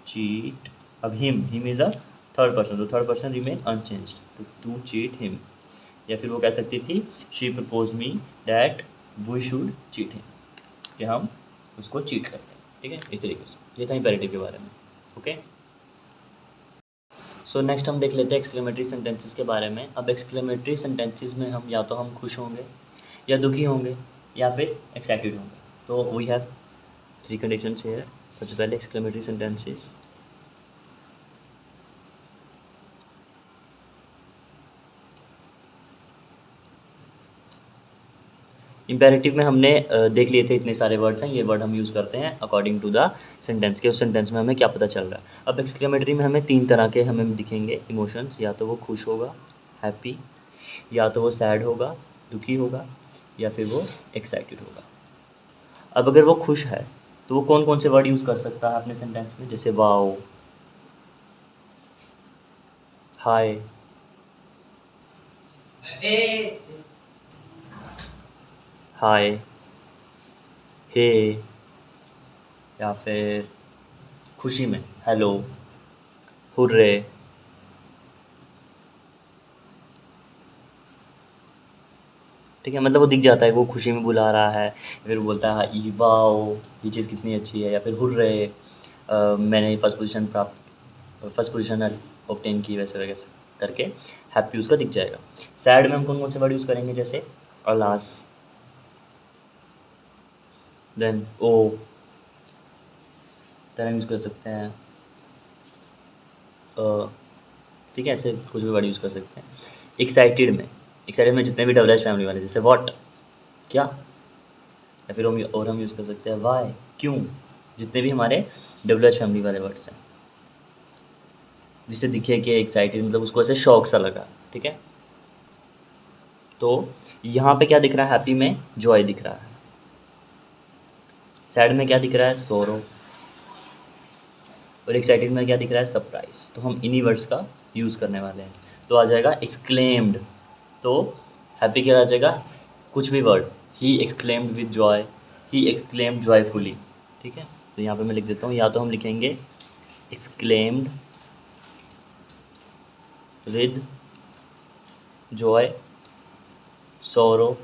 cheat, अब him is a third person, तो थर्ड पर्सन रिमेन अनचेंज्ड, तो टू चीट हिम। या फिर वो कह सकती थी she propose me that we should cheat him, कि हम उसको चीट करते हैं। ठीक है, इस तरीके से। ये था इम्पेरेटिव के बारे में। ओके, सो नेक्स्ट हम देख लेते हैं एक्सक्लेमेटरी सेंटेंसेस के बारे में। अब एक्सक्लेमेटरी सेंटेंसेस में हम या तो हम खुश होंगे या दुखी होंगे या फिर एक्साइटेड होंगे। तो वी हैव 3 कंडीशंस हियर। सबसे पहले एक्सक्लेमेटरी सेंटेंसेस, इम्पेरेटिव में हमने देख लिए थे इतने सारे वर्ड्स हैं, ये वर्ड हम यूज़ करते हैं अकॉर्डिंग टू द सेंटेंस के, उस सेंटेंस में हमें क्या पता चल रहा है। अब एक्सक्लेमेटरी में हमें 3 तरह के हमें दिखेंगे इमोशंस, या तो वो खुश होगा हैप्पी, या तो वो सैड होगा दुखी होगा, या फिर वो एक्साइटेड होगा। अब अगर वो खुश है तो वो कौन कौन से वर्ड यूज़ कर सकता है अपने सेंटेंस में, जैसे वाओ, हाय, हाय, हे, या फिर खुशी में हेलो, हुर्रे। ठीक है, मतलब वो दिख जाता है वो खुशी में बुला रहा है, फिर वो बोलता है ये वाओ, ये चीज़ कितनी अच्छी है, या फिर हुर्रे, मैंने फर्स्ट पोजीशन ऑब्टेन की, वैसे वगैरह करके हैप्पी उसका दिख जाएगा। सैड में हम कौन कौन से वर्ड यूज़ करेंगे, जैसे अलास, देन ओ, देन यूज़ कर सकते हैं ठीक है, ऐसे कुछ भी वर्ड यूज़ कर सकते हैं। एक्साइटेड में जितने भी डबल एच फैमिली वाले, जैसे व्हाट, क्या, या फिर हम यूज़ कर सकते हैं वाई, क्यों, जितने भी हमारे डबल एच फैमिली वाले वर्ड्स हैं, जिससे दिखे कि एक्साइटेड मतलब उसको ऐसे शौक सा लगा। ठीक है, तो यहाँ पे क्या दिख रहा है, हैप्पी में जॉय दिख रहा है, सैड में क्या दिख रहा है, सोरो, और एक्साइटेड में क्या दिख रहा है, सरप्राइज। तो हम इन्हीं वर्ड्स का यूज़ करने वाले हैं। तो आ जाएगा एक्सक्लेम्ड, तो हैप्पी क्या आ जाएगा, कुछ भी word, he exclaimed with Joy, he exclaimed joyfully. ठीक है, तो यहाँ पे मैं लिख देता हूँ, या तो हम लिखेंगे एक्सक्लेम्ड विद जॉय, सोरो,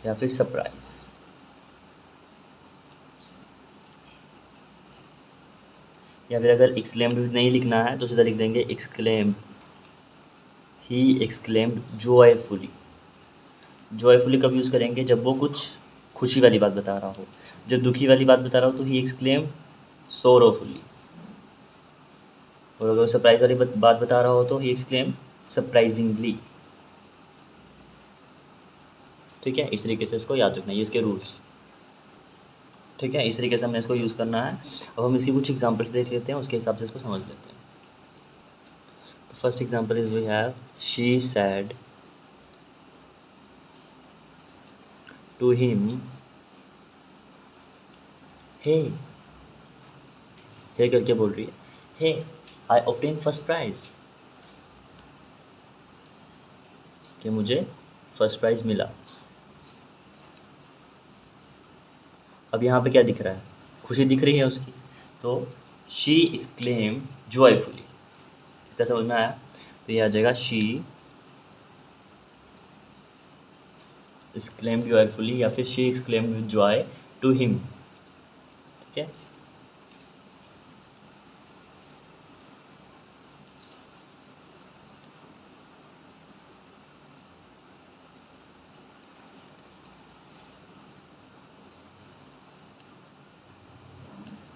या फिर सरप्राइज। या फिर अगर एक्सक्लेम्ड नहीं लिखना है तो सीधा लिख देंगे एक्सक्लेम्ड, ही एक्सक्लेम्ड जॉयफुली। जॉयफुली कब यूज़ करेंगे, जब वो कुछ खुशी वाली बात बता रहा हो। जब दुखी वाली बात बता रहा हो तो ही एक्सक्लेम्ड सोरोफुली, और अगर सरप्राइज वाली बात बता रहा हो तो ही एक्सक्लेम्ड सरप्राइजिंगली। ठीक है, इस तरीके से इसको याद रखना है, ये इसके रूल्स। ठीक है, इस तरीके से हमने इसको यूज़ करना है। अब हम इसकी कुछ एग्जांपल्स देख लेते हैं, उसके हिसाब से इसको समझ लेते हैं। तो first example is we have she said to him hey, hey करके बोल रही है, hey I obtain first prize, कि मुझे फर्स्ट प्राइज़ मिला। अब यहाँ पे क्या दिख रहा है, खुशी दिख रही है उसकी, तो शी एक्सक्लेम जॉयफुली, इतना समझ में आया। तो ये आ जाएगा शी एक्सक्लेम्ड जॉयफुली, या फिर she exclaimed with joy to him. ठीक है,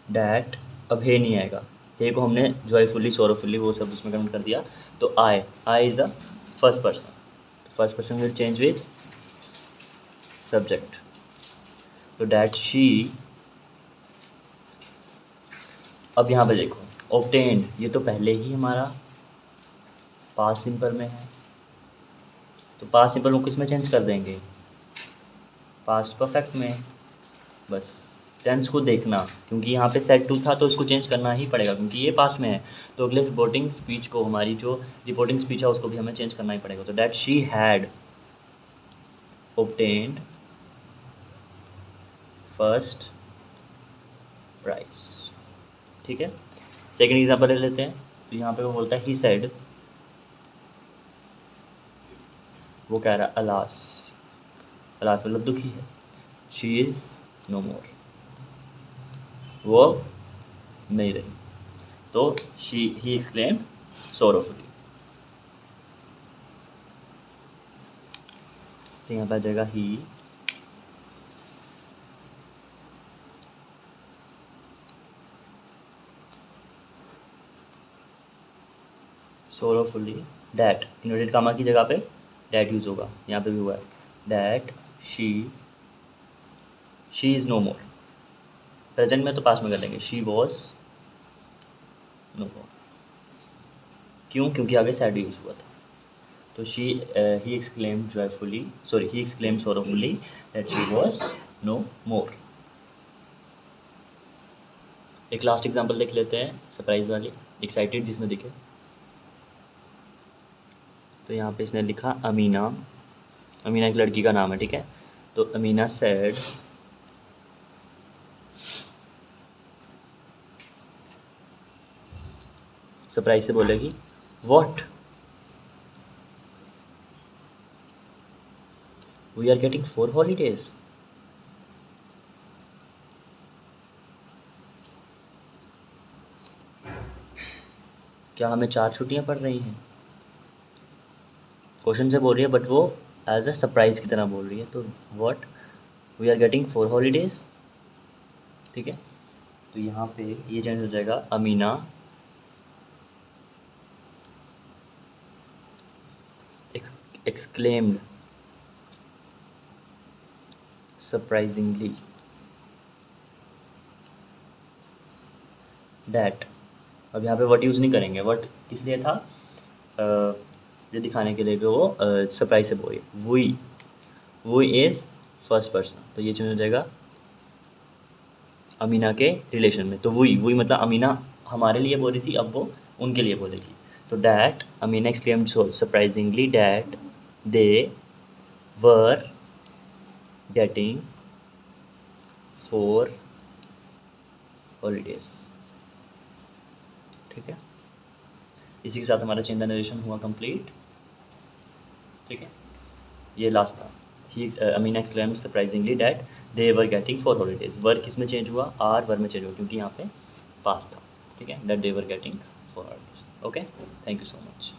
डैट, अब हे नहीं आएगा, हे को हमने जॉयफुली सोरोफुली वो सब उसमें कन्वर्ट कर दिया। तो I is a first person will change with subject, तो डैट शी। अब यहाँ पे देखो ऑब्टेन्ड, ये तो पहले ही हमारा पास्ट सिंपल में है, तो पास्ट सिंपल को किस में चेंज कर देंगे, पास्ट परफेक्ट में। बस टेंस को देखना, क्योंकि यहाँ पे सेट टू था तो इसको चेंज करना ही पड़ेगा क्योंकि ये पास्ट में है। तो अगले रिपोर्टिंग स्पीच को, हमारी जो रिपोर्टिंग स्पीच है उसको भी हमें चेंज करना ही पड़ेगा। तो that she had obtained first prize. ठीक है, सेकेंड एग्जाम्पल ले लेते हैं। तो यहाँ पे वो बोलता है ही सेड, वो कह रहा है अलास, अलास मतलब दुखी है, शी इज़ नो मोर, वो नहीं रही, तो ही एक्सक्लेम्ड सोरोफुली। तो यहाँ पे आ जाएगा ही सोरोफुली, डैट इन्वर्टेड कामा की जगह पे डैट यूज़ होगा, यहाँ पे भी हुआ है, that she is no more. Present में तो पास में कर लेंगे, शी वॉज नो मोर, क्यों, क्योंकि आगे सैड यूज़ हुआ था। तो he exclaimed joyfully, sorry he exclaimed sorrowfully that she was no more. एक लास्ट एग्जांपल देख लेते हैं सरप्राइज वाली, एक्साइटेड जिसमें दिखे। तो यहाँ पे इसने लिखा अमीना, अमीना एक लड़की का नाम है, ठीक है। तो अमीना सेड सरप्राइज से बोलेगी what, we are getting 4 holidays. क्या हमें 4 छुट्टियां पड़ रही हैं? क्वेश्चन से बोल रही है बट वो एज अ सरप्राइज की तरह बोल रही है। तो what, we are getting 4 holidays, ठीक है। तो यहाँ पे ये चेंज हो जाएगा अमीना exclaimed surprisingly that, अब यहाँ पे वर्ड यूज़ नहीं करेंगे। वर्ड किस लिए था? ये दिखाने के लिए कि वो सरप्राइज से बोली वही इज़ फर्स्ट पर्सन, तो ये चेंज हो जाएगा अमीना के रिलेशन में। तो वही मतलब अमीना हमारे लिए बोली थी, अब वो उनके लिए बोलेगी। तो that Amina exclaimed so surprisingly that they were getting 4 holidays, ठीक है। इसी के साथ हमारा चेंज द नरेशन हुआ कंप्लीट, ठीक है। ये लास्ट था। He Amina exclaimed surprisingly that they were getting 4 holidays. Verb किस में चेंज हुआ? आर वर्ब में चेंज हुआ, क्योंकि यहाँ पे पास था, ठीक है। That they were getting 4 holidays. Okay, thank you so much.